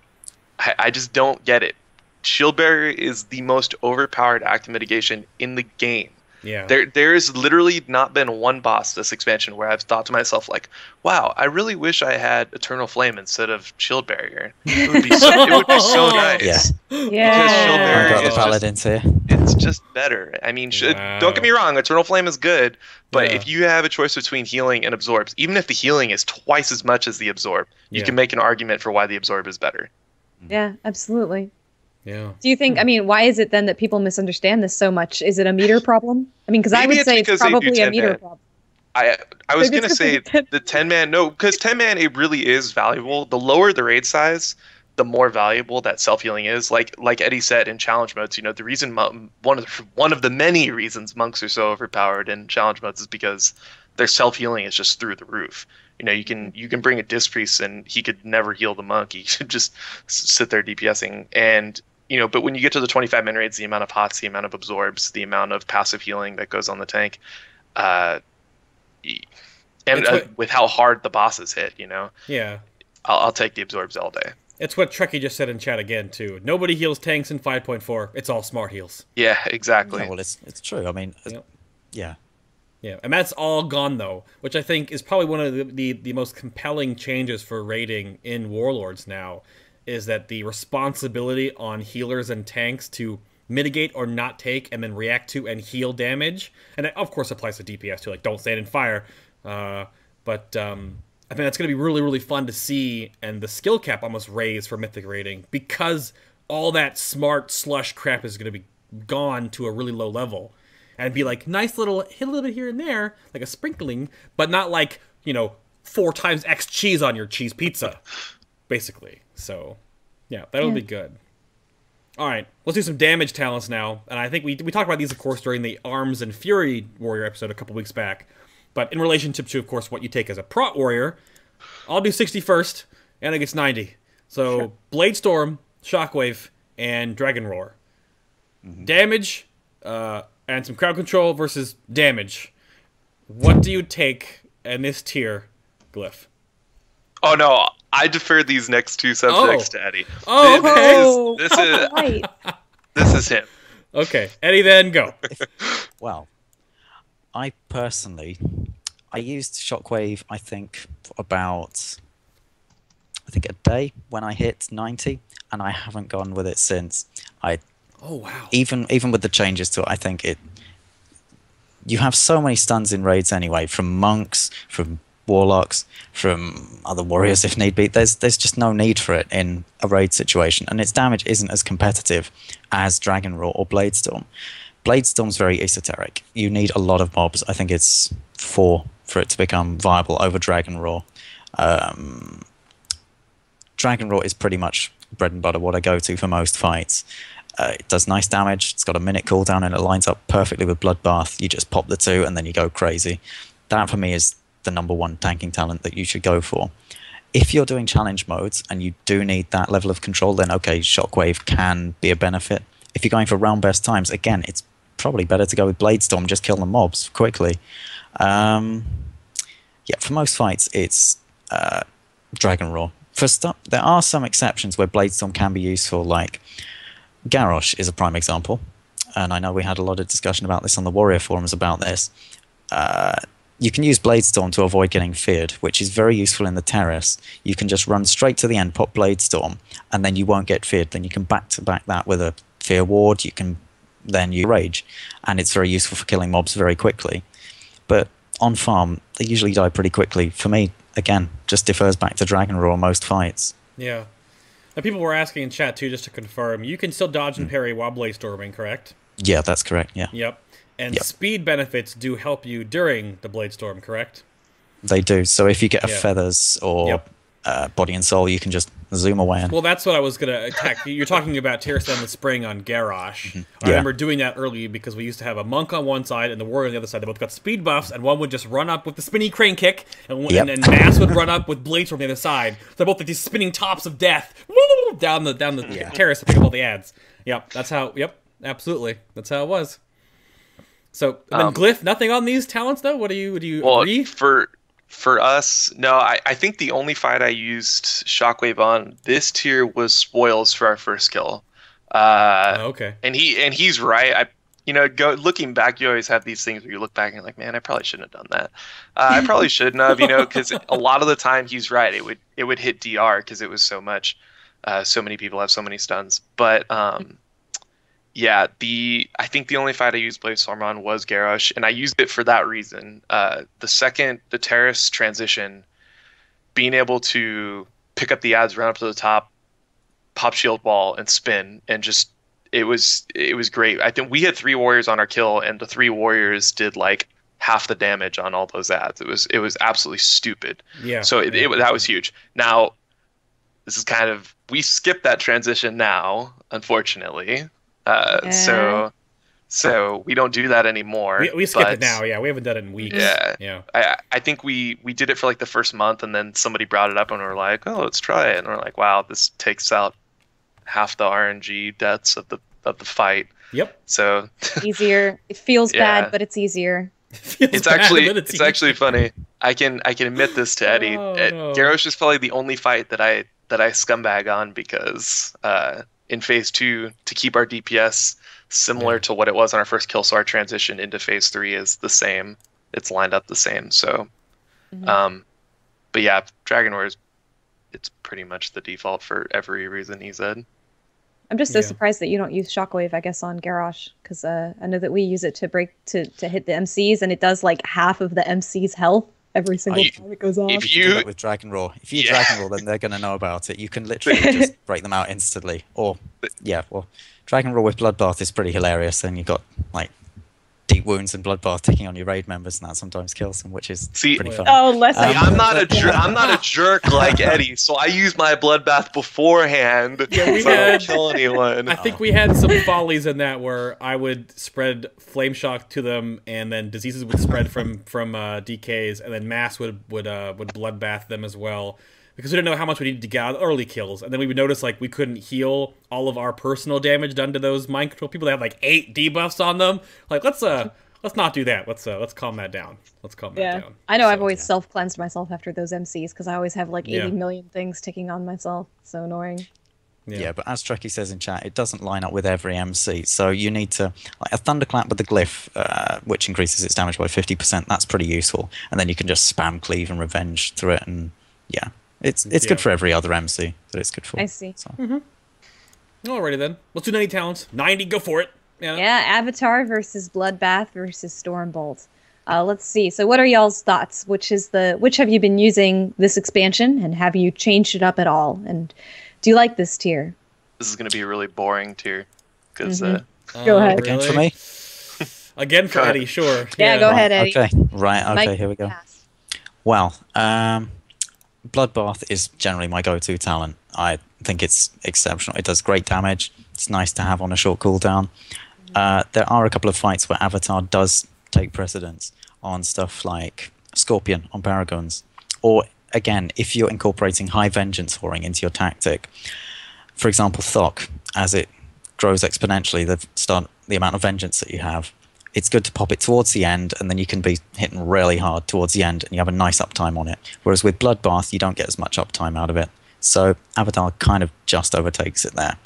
I just don't get it. Shield barrier is the most overpowered active mitigation in the game. Yeah. There's literally not been one boss this expansion where I've thought to myself, like, wow, I really wish I had Eternal Flame instead of Shield Barrier. It would be so nice. Yeah. Because Shield Barrier got the paladins here. It's just better. I mean, don't get me wrong, Eternal Flame is good, but if you have a choice between healing and absorbs, even if the healing is twice as much as the absorb, you can make an argument for why the absorb is better. Yeah, absolutely. Yeah. Do you think, why is it then that people misunderstand this so much? Is it a meter problem? Because I would say it's probably a meter problem. I was going to say the 10-man, no, because 10-man, it really is valuable. The lower the raid size, the more valuable that self-healing is. Like Eddie said in challenge modes, the reason, one of the many reasons monks are so overpowered in challenge modes is because their self-healing is just through the roof. You can bring a disc priest and he could never heal the monk. He should just sit there DPSing. And but when you get to the 25-man raids, the amount of hots, the amount of absorbs, the amount of passive healing that goes on the tank, with how hard the bosses hit, Yeah. I'll take the absorbs all day. It's what Trekkie just said in chat again, too. Nobody heals tanks in 5.4. It's all smart heals. Yeah, exactly. Yeah, well, it's true. Yeah. Yeah, and that's all gone, though, which I think is probably one of the most compelling changes for raiding in Warlords now, is that the responsibility on healers and tanks to mitigate or not take and then react to and heal damage, and that of course applies to DPS too, like don't stand in fire, but I think that's going to be really, really fun to see, and the skill cap almost raised for Mythic raiding, because all that smart slush crap is going to be gone to a really low level, and be like, nice little, hit a little bit here and there, like a sprinkling, but not like, 4 times X cheese on your cheese pizza, basically. So, yeah, that'll be good. All right, let's do some damage talents now. And I think we talked about these, of course, during the Arms and Fury Warrior episode a couple weeks back. But in relationship to, of course, what you take as a Prot Warrior, I'll do 60 first, and it gets 90. So, Blade Storm, Shockwave, and Dragon Roar. Damage, and some crowd control versus damage. What do you take in this tier, Gliff? Oh, no. I defer these next two subjects to Eddie. Oh, okay. This is him. Okay, Eddie, then go. Well, I personally, I used Shockwave, I think, for about, a day when I hit 90, and I haven't gone with it since. Oh wow! Even with the changes to it, I think you have so many stuns in raids anyway, from monks, from warlocks, from other warriors if need be. There's just no need for it in a raid situation, and its damage isn't as competitive as Dragon Roar or Bladestorm. Bladestorm's very esoteric. You need a lot of mobs. I think it's 4 for it to become viable over Dragon Roar. Dragon Roar is pretty much bread and butter, what I go to for most fights. It does nice damage, it's got a minute cooldown, and it lines up perfectly with Bloodbath. You just pop the 2 and then you go crazy. That for me is the #1 tanking talent that you should go for. If you're doing challenge modes and you do need that level of control, then okay, Shockwave can be a benefit. If you're going for realm best times, again, it's probably better to go with Bladestorm, just kill the mobs quickly. Yeah, for most fights, it's Dragon Roar. There are some exceptions where Bladestorm can be useful, like Garrosh is a prime example, and I know we had a lot of discussion about this on the Warrior forums about this. You can use Bladestorm to avoid getting feared, which is very useful in the terrace. You can just run straight to the end, pop Bladestorm, and then you won't get feared. Then you can back-to-back that with a Fear Ward, you can then use Rage, and it's very useful for killing mobs very quickly. But on farm, they usually die pretty quickly. For me, again, just defers back to Dragon Roar most fights. Yeah. Now, people were asking in chat, too, just to confirm, you can still dodge and parry while Bladestorming, correct? Yeah, that's correct, yeah. Yep. And speed benefits do help you during the Bladestorm, correct? They do. So if you get a Feathers or Body and Soul, you can just zoom away. Well, that's what I was going to attack. You're talking about Tear Down the Spring on Garrosh. I remember doing that early because we used to have a monk on one side and the warrior on the other side. They both got speed buffs, and one would just run up with the spinny crane kick, and Mass would run up with blades from the other side. So they're both like these spinning tops of death down the terrace to pick up all the ads. Yep, that's how. Yep, absolutely, that's how it was. So then, Gliff, nothing on these talents though. Would you agree? For us, no. I think the only fight I used Shockwave on this tier was Spoils for our first kill. Okay. And he's right. Looking back, you always have these things where you look back and you're like, man, I probably shouldn't have done that. I probably shouldn't have, because a lot of the time he's right. It would hit DR because it was so much. So many people have so many stuns, but yeah, I think the only fight I used Bladestorm on was Garrosh, and I used it for that reason. The second the terrace transition, being able to pick up the ads, run up to the top, pop shield wall, and spin, and just it was great. I think we had 3 warriors on our kill, and the 3 warriors did like half the damage on all those ads. It was absolutely stupid. Yeah. So that was huge. Now, this is kind of, we skipped that transition now, unfortunately. So we don't do that anymore. We skip it now. Yeah, we haven't done it in weeks. Yeah. I think we did it for like the first month, and then somebody brought it up, and we're like, oh, let's try it. And we're like, wow, this takes out half the RNG deaths of the fight. Yep. So easier. It feels bad, but it's easier. It's actually funny. I can admit this to Eddie. Garrosh is probably the only fight that I scumbag on because in phase 2, to keep our DPS similar to what it was on our first kill, so our transition into phase 3 is the same. It's lined up the same. So, but yeah, Dragon Warrior it's pretty much the default for every reason he said. I'm just so surprised that you don't use Shockwave, I guess, on Garrosh, because I know that we use it to hit the MCs, and it does like half of the MC's health every single time it goes off. If you do that with Dragon Roar, Dragon Roar, then they're going to know about it. You can literally just break them out instantly. Or Dragon Roar with Bloodbath is pretty hilarious. Then you've got like deep wounds and Bloodbath ticking on your raid members, and that sometimes kills them, which is pretty fun. Oh, less. I'm not a jerk like Eddie, so I use my Bloodbath beforehand. Yeah, so I don't kill anyone. I think we had some follies in that where I would spread Flame Shock to them, and then diseases would spread from DKs, and then Mass would Bloodbath them as well. Because we didn't know how much we needed to get out of early kills, and then we would notice like we couldn't heal all of our personal damage done to those mind control people that had like 8 debuffs on them. Like let's not do that. Let's calm that down. Let's calm that down. I know I've always self-cleansed myself after those MCs because I always have like 80 million things ticking on myself. So annoying. Yeah, but as Trekkie says in chat, it doesn't line up with every MC. So you need to, like a Thunderclap with the Glyph, which increases its damage by 50%. That's pretty useful. And then you can just spam Cleave and Revenge through it, and it's good for every other MC that it's good for. I see. So. Alrighty then. Let's do 90 talents. 90, go for it. Yeah, Avatar versus Bloodbath versus Stormbolt. Let's see. So what are y'all's thoughts? Which have you been using this expansion, and have you changed it up at all? And do you like this tier? This is going to be a really boring tier. Because Go ahead. Again for me? Again for Eddie, sure. Yeah, go ahead, Eddie. Okay, right, okay, Mike, here we go. pass. Well, Bloodbath is generally my go-to talent. I think it's exceptional. It does great damage. It's nice to have on a short cooldown. There are a couple of fights where Avatar does take precedence on stuff like Scorpion on Paragons. Or, again, if you're incorporating high vengeance whoring into your tactic, for example, Thok, as it grows exponentially, the amount of vengeance that you have, it's good to pop it towards the end, and then you can be hitting really hard towards the end, and you have a nice uptime on it. Whereas with Bloodbath, you don't get as much uptime out of it. So Avatar kind of just overtakes it there.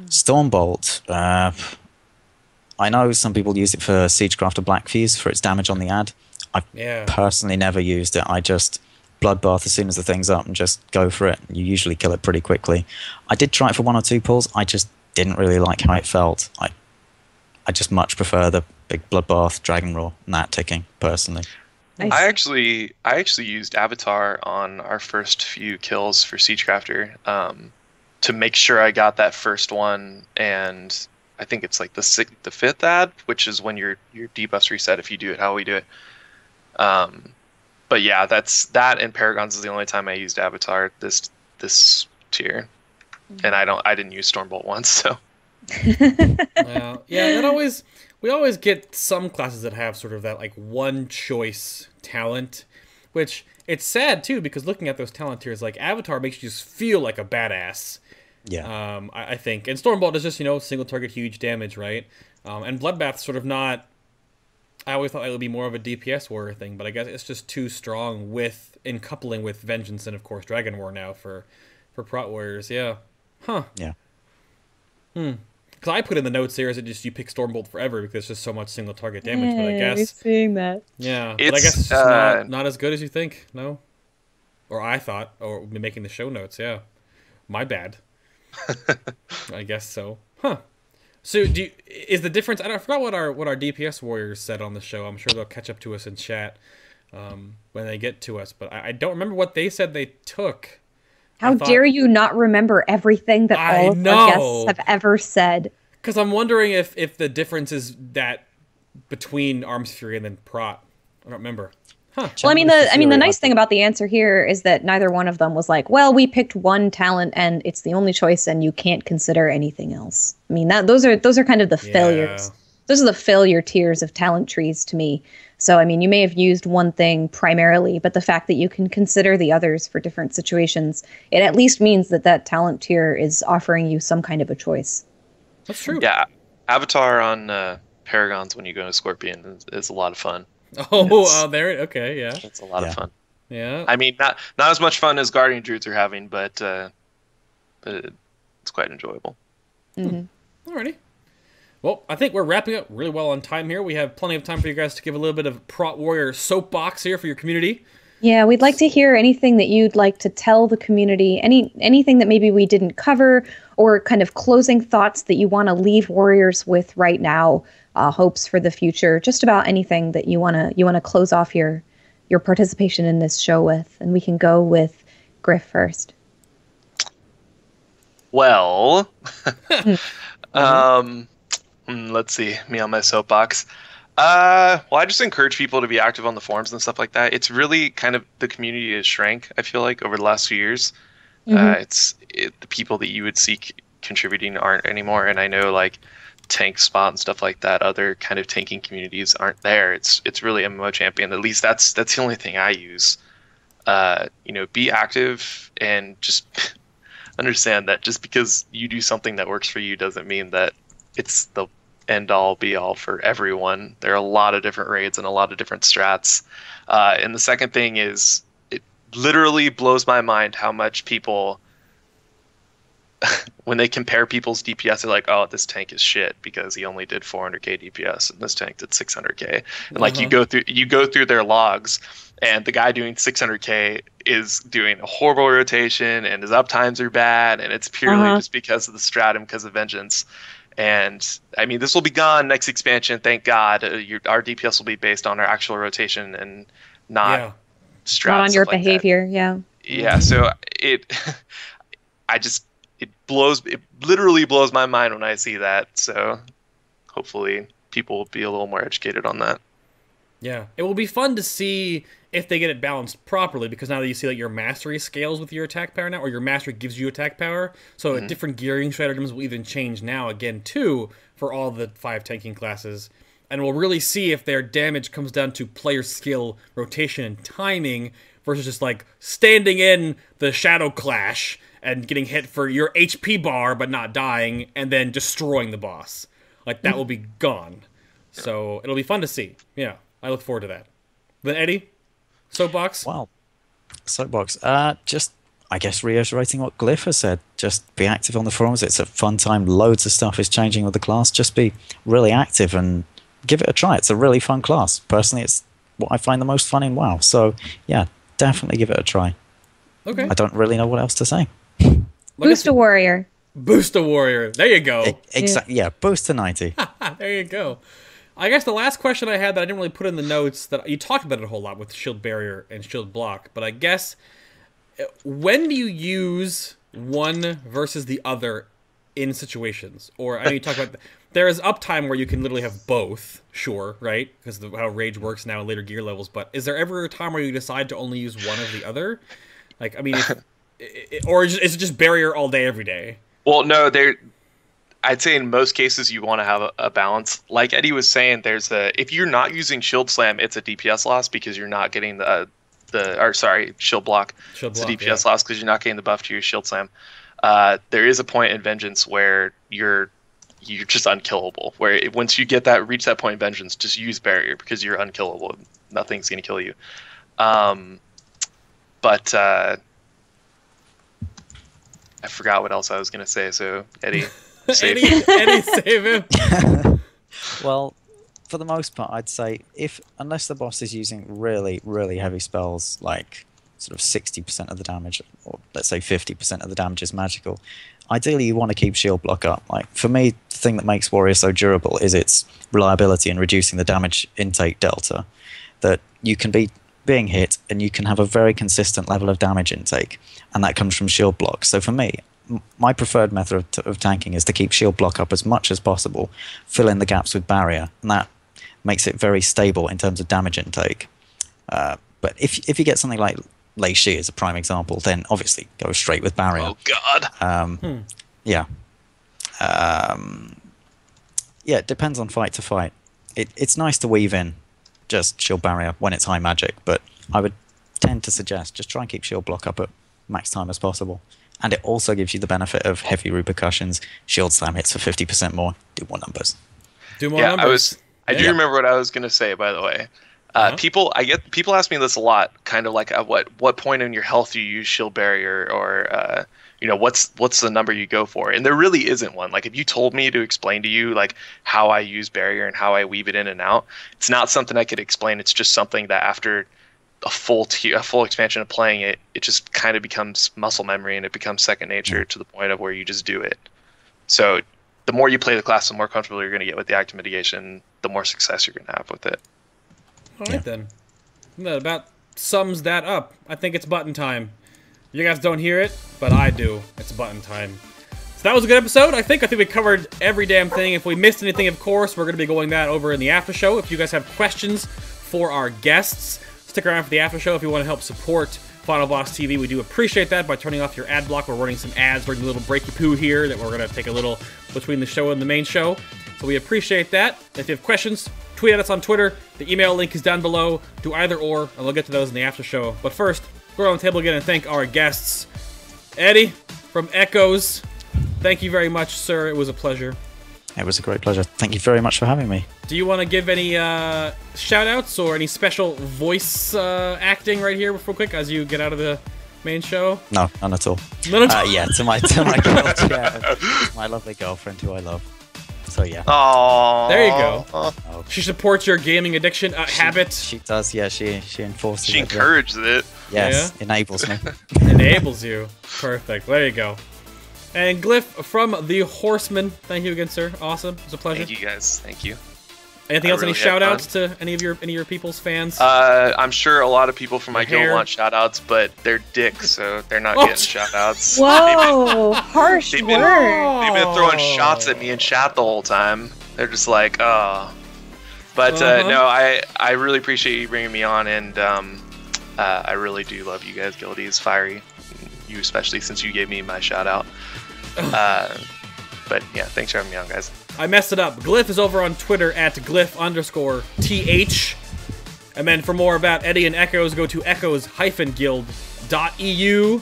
Stormbolt, I know some people use it for Siegecrafter Blackfuse for its damage on the ad. I've personally never used it. I just Bloodbath as soon as the thing's up and just go for it. You usually kill it pretty quickly. I did try it for 1 or 2 pulls. I just didn't really like how it felt. I just much prefer the big Bloodbath, Dragon Roar, and that ticking, personally. I actually used Avatar on our first few kills for Siegecrafter to make sure I got that first one, and I think it's like the 5th ad, which is when your debuffs reset if you do it how we do it. But yeah, that and Paragons is the only time I used Avatar this tier, and I didn't use Stormbolt once, so. We always get some classes that have sort of that like one choice talent, which it's sad too, because looking at those talent tiers, like Avatar makes you just feel like a badass. Yeah. I think, and Stormbolt is just single target huge damage, right? And Bloodbath's sort of not. I always thought it would be more of a DPS warrior thing, but I guess it's just too strong in coupling with Vengeance and of course Dragon War now for Prot Warriors. Yeah. Huh. Yeah. Because I put in the notes here is it just you pick Stormbolt forever because there's just so much single target damage. But I guess we're seeing that. Yeah, but I guess it's just not as good as you think. No, or I thought, or making the show notes. Yeah, my bad. I guess so. Huh. So is the difference? I forgot what our DPS warriors said on the show. I'm sure they'll catch up to us in chat when they get to us. But I don't remember what they said they took. How dare you not remember everything that all of our guests have ever said? Because I'm wondering if the difference is that between Arms Fury and then Prot. I don't remember. Huh. Well, the nice thing about the answer here is that neither one of them was like, well, we picked one talent and it's the only choice and you can't consider anything else. I mean, those are kind of the failures. Those are the failure tiers of talent trees to me. So, I mean, you may have used one thing primarily, but the fact that you can consider the others for different situations, it at least means that talent tier is offering you some kind of a choice. That's true. Yeah, Avatar on Paragons when you go to Scorpion is a lot of fun. There. Okay, yeah. It's a lot of fun. Yeah. I mean, not as much fun as Guardian Druids are having, but it's quite enjoyable. Alrighty. Well, I think we're wrapping up really well on time here. We have plenty of time for you guys to give a little bit of Prot Warrior soapbox here for your community. Yeah, we'd like to hear anything that you'd like to tell the community, anything that maybe we didn't cover, or kind of closing thoughts that you want to leave Warriors with right now, hopes for the future, just about anything that you want to close off your participation in this show with. And we can go with Griff first. Well, let's see, me on my soapbox. Well, I just encourage people to be active on the forums and stuff like that. It's really kind of, the community has shrank, I feel like, over the last few years. The people that you would see contributing aren't anymore, and I know like Tank Spot and stuff like that, other kind of tanking communities aren't there. It's really MMO Champion. At least that's the only thing I use. Be active and just understand that just because you do something that works for you doesn't mean that it's the end-all be-all for everyone. There are a lot of different raids and a lot of different strats. And the second thing is, it literally blows my mind how much people, when they compare people's DPS, they're like, oh, this tank is shit because he only did 400k DPS and this tank did 600k. And like you go through their logs, and the guy doing 600k is doing a horrible rotation, and his uptimes are bad, and it's purely just because of the stratum, because of vengeance. And I mean, this will be gone next expansion, thank God. Our DPS will be based on our actual rotation and not strat, not on your like behavior. That. Yeah. So it literally blows my mind when I see that. So hopefully people will be a little more educated on that. Yeah, it will be fun to see if they get it balanced properly, because now that you see that your mastery scales with your attack power now, or your mastery gives you attack power, so different gearing stratagems will even change now again too for all the 5 tanking classes, and we'll really see if their damage comes down to player skill, rotation, and timing versus just like standing in the Shadow Clash and getting hit for your HP bar but not dying, and then destroying the boss. Like, that will be gone. So it'll be fun to see. Yeah, I look forward to that. Then Eddie, soapbox? Well, soapbox. Just, I guess, reiterating what Gliff has said. Just be active on the forums. It's a fun time. Loads of stuff is changing with the class. Just be really active and give it a try. It's a really fun class. Personally, it's what I find the most fun in WoW. So, yeah, definitely give it a try. Okay. I don't really know what else to say. Boost a warrior. Boost a warrior. There you go. Exactly. Yeah, boost to 90. There you go. I guess the last question I had that I didn't really put in the notes, that you talked about it a whole lot with shield barrier and shield block, but I guess, when do you use one versus the other in situations? Or I know you talked about, there is uptime where you can literally have both, sure, right? Because of how rage works now in later gear levels, but is there ever a time where you decide to only use one of the other? Like, I mean, or is it just barrier all day, every day? Well, no, I'd say in most cases you want to have a balance. Like Eddie was saying, if you're not using shield slam, it's a DPS loss because you're not getting shield block. It's a DPS loss because you're not getting the buff to your shield slam. There is a point in vengeance where you're just unkillable. Where once you reach that point in vengeance, just use barrier because you're unkillable. Nothing's gonna kill you. But I forgot what else I was gonna say. So Eddie. Eddie, save him. Well, for the most part, I'd say unless the boss is using really, really heavy spells, like sort of 60% of the damage, or let's say 50% of the damage is magical, ideally you want to keep shield block up. Like, for me, the thing that makes Warrior so durable is its reliability in reducing the damage intake delta. That you can be being hit and you can have a very consistent level of damage intake, and that comes from shield block. So for me, my preferred method of tanking is to keep shield block up as much as possible, fill in the gaps with barrier, and that makes it very stable in terms of damage intake. But if you get something like Lei Shi as a prime example, then obviously go straight with barrier. Oh God. Yeah. Yeah, it depends on fight to fight. It's nice to weave in just shield barrier when it's high magic, but I would tend to suggest just try and keep shield block up at max time as possible. And it also gives you the benefit of heavy repercussions. Shield slam hits for 50% more. Do more numbers. Do more numbers. I do remember what I was going to say, by the way. People ask me this a lot, kind of like at what point in your health do you use shield barrier, or what's the number you go for? And there really isn't one. Like, if you told me to explain to you like how I use barrier and how I weave it in and out, it's not something I could explain. It's just something that after a full expansion of playing it, it just kind of becomes muscle memory, and it becomes second nature to the point of where you just do it. So the more you play the class, the more comfortable you're going to get with the active mitigation, the more success you're going to have with it. All right, then. That about sums that up. I think it's button time. You guys don't hear it, but I do. It's button time. So that was a good episode, I think. I think we covered every damn thing. If we missed anything, of course, we're going to be going that over in the after show. If you guys have questions for our guests, stick around for the after show if you want to help support FinalBossTV. We do appreciate that by turning off your ad block. We're running some ads during the little breaky poo here that we're going to take a little between the show and the main show. So we appreciate that. If you have questions, tweet at us on Twitter. The email link is down below. Do either or, and we'll get to those in the after show. But first, go around the table again and thank our guests. Eddie from Echoes, thank you very much, sir. It was a pleasure. It was a great pleasure. Thank you very much for having me. Do you want to give any shout-outs or any special voice acting right here real quick as you get out of the main show? No, none at all. None at all? Yeah, to my girl, my lovely girlfriend who I love. So yeah. Aww. There you go. Oh She supports your gaming addiction habit. She does, yeah. She enforces it. She encourages it. Yes, enables me. Enables you. Perfect. There you go. And Gliff from the Horsemen. Thank you again, sir. Awesome. It's a pleasure. Thank you guys. Thank you. Anything else? Any shout outs to any of your people's fans? I'm sure a lot of people from my guild want shout outs, but they're dicks, so they're not getting shout outs. Whoa, harsh word. They've been throwing shots at me in chat the whole time. They're just like, oh. But no, I really appreciate you bringing me on, and I really do love you guys, Guildies, Fiery. You especially, since you gave me my shout out. But yeah, thanks for having me on, guys. I messed it up. Gliff is over on Twitter at Gliff_TH. And then for more about Eddy and Echoes, go to echoes-guild.eu.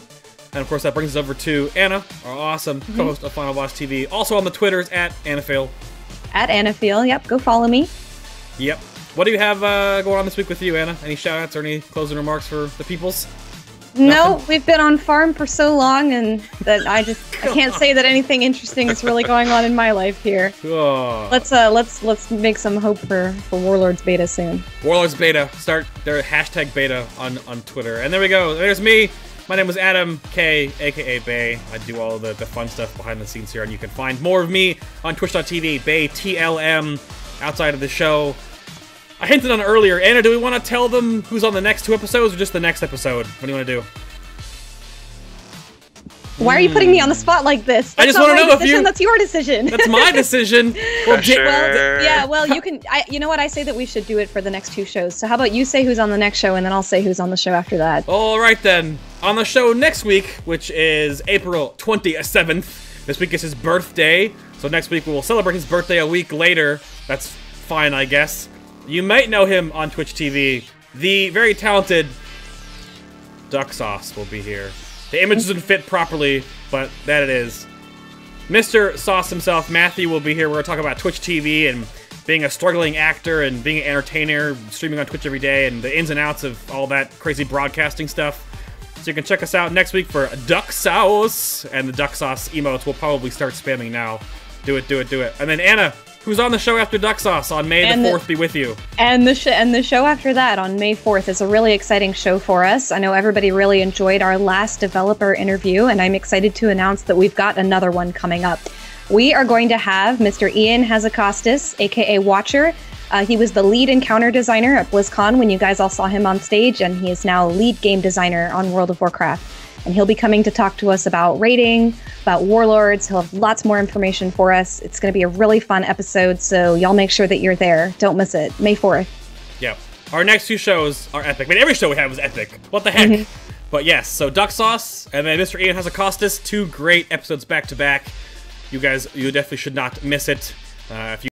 And of course, that brings us over to Anna, our awesome co-host of FinalBossTV. Also on the Twitters at Annaphil. At Annaphil, yep. Go follow me. Yep. What do you have going on this week with you, Anna? Any shout-outs or any closing remarks for the peoples? No, we've been on farm for so long, and that I can't say that anything interesting is really going on in my life here. Oh. Let's make some hope for Warlords beta soon. Warlords beta. Start their hashtag beta on Twitter. And there we go. There's me. My name is Adam K, aka Bay. I do all the fun stuff behind the scenes here, and you can find more of me on twitch.tv, BayTLM, outside of the show. I hinted on it earlier. Anna, do we want to tell them who's on the next 2 episodes or just the next episode? What do you want to do? Why are you putting me on the spot like this? I just want to know if you... That's your decision. That's my decision. Well, well, you can... you know what? I say that we should do it for the next 2 shows. So how about you say who's on the next show, and then I'll say who's on the show after that. All right, then. On the show next week, which is April 27th, this week is his birthday. So next week we will celebrate his birthday a week later. That's fine, I guess. You might know him on Twitch TV. The very talented Duck Sauce will be here. The image doesn't fit properly, but that it is. Mr. Sauce himself, Matthew, will be here. We're going to talk about Twitch TV and being a struggling actor and being an entertainer, streaming on Twitch every day, and the ins and outs of all that crazy broadcasting stuff. So you can check us out next week for Duck Sauce, and the Duck Sauce emotes will probably start spamming now. Do it, do it, do it. And then Anna, who's on the show after Duck Sauce on May the 4th be with you. And the show after that on May 4th is a really exciting show for us. I know everybody really enjoyed our last developer interview, and I'm excited to announce that we've got another one coming up. We are going to have Mr. Ian Hazakostas, aka Watcher. He was the lead encounter designer at BlizzCon when you guys all saw him on stage, and he is now lead game designer on World of Warcraft. And he'll be coming to talk to us about raiding, about Warlords. He'll have lots more information for us. It's going to be a really fun episode, so y'all make sure that you're there. Don't miss it. May 4th. Yeah. Our next 2 shows are epic. I mean, every show we have is epic. What the heck? But yes, so Duck Sauce and then Mr. Ian Hazakostas, 2 great episodes back to back. You guys, you definitely should not miss it. If you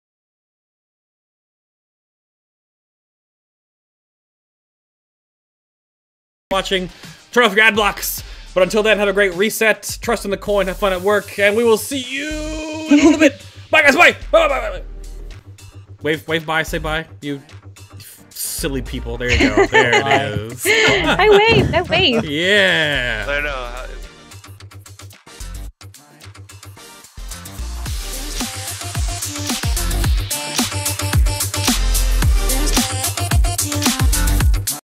watching, turn off your ad blocks. But until then, have a great reset, trust in the coin, have fun at work, and we will see you in a little bit. Bye, guys, bye! Bye, bye, bye, bye. Wave bye, say bye, you silly people. There you go, there it is. I waved. Yeah. I know.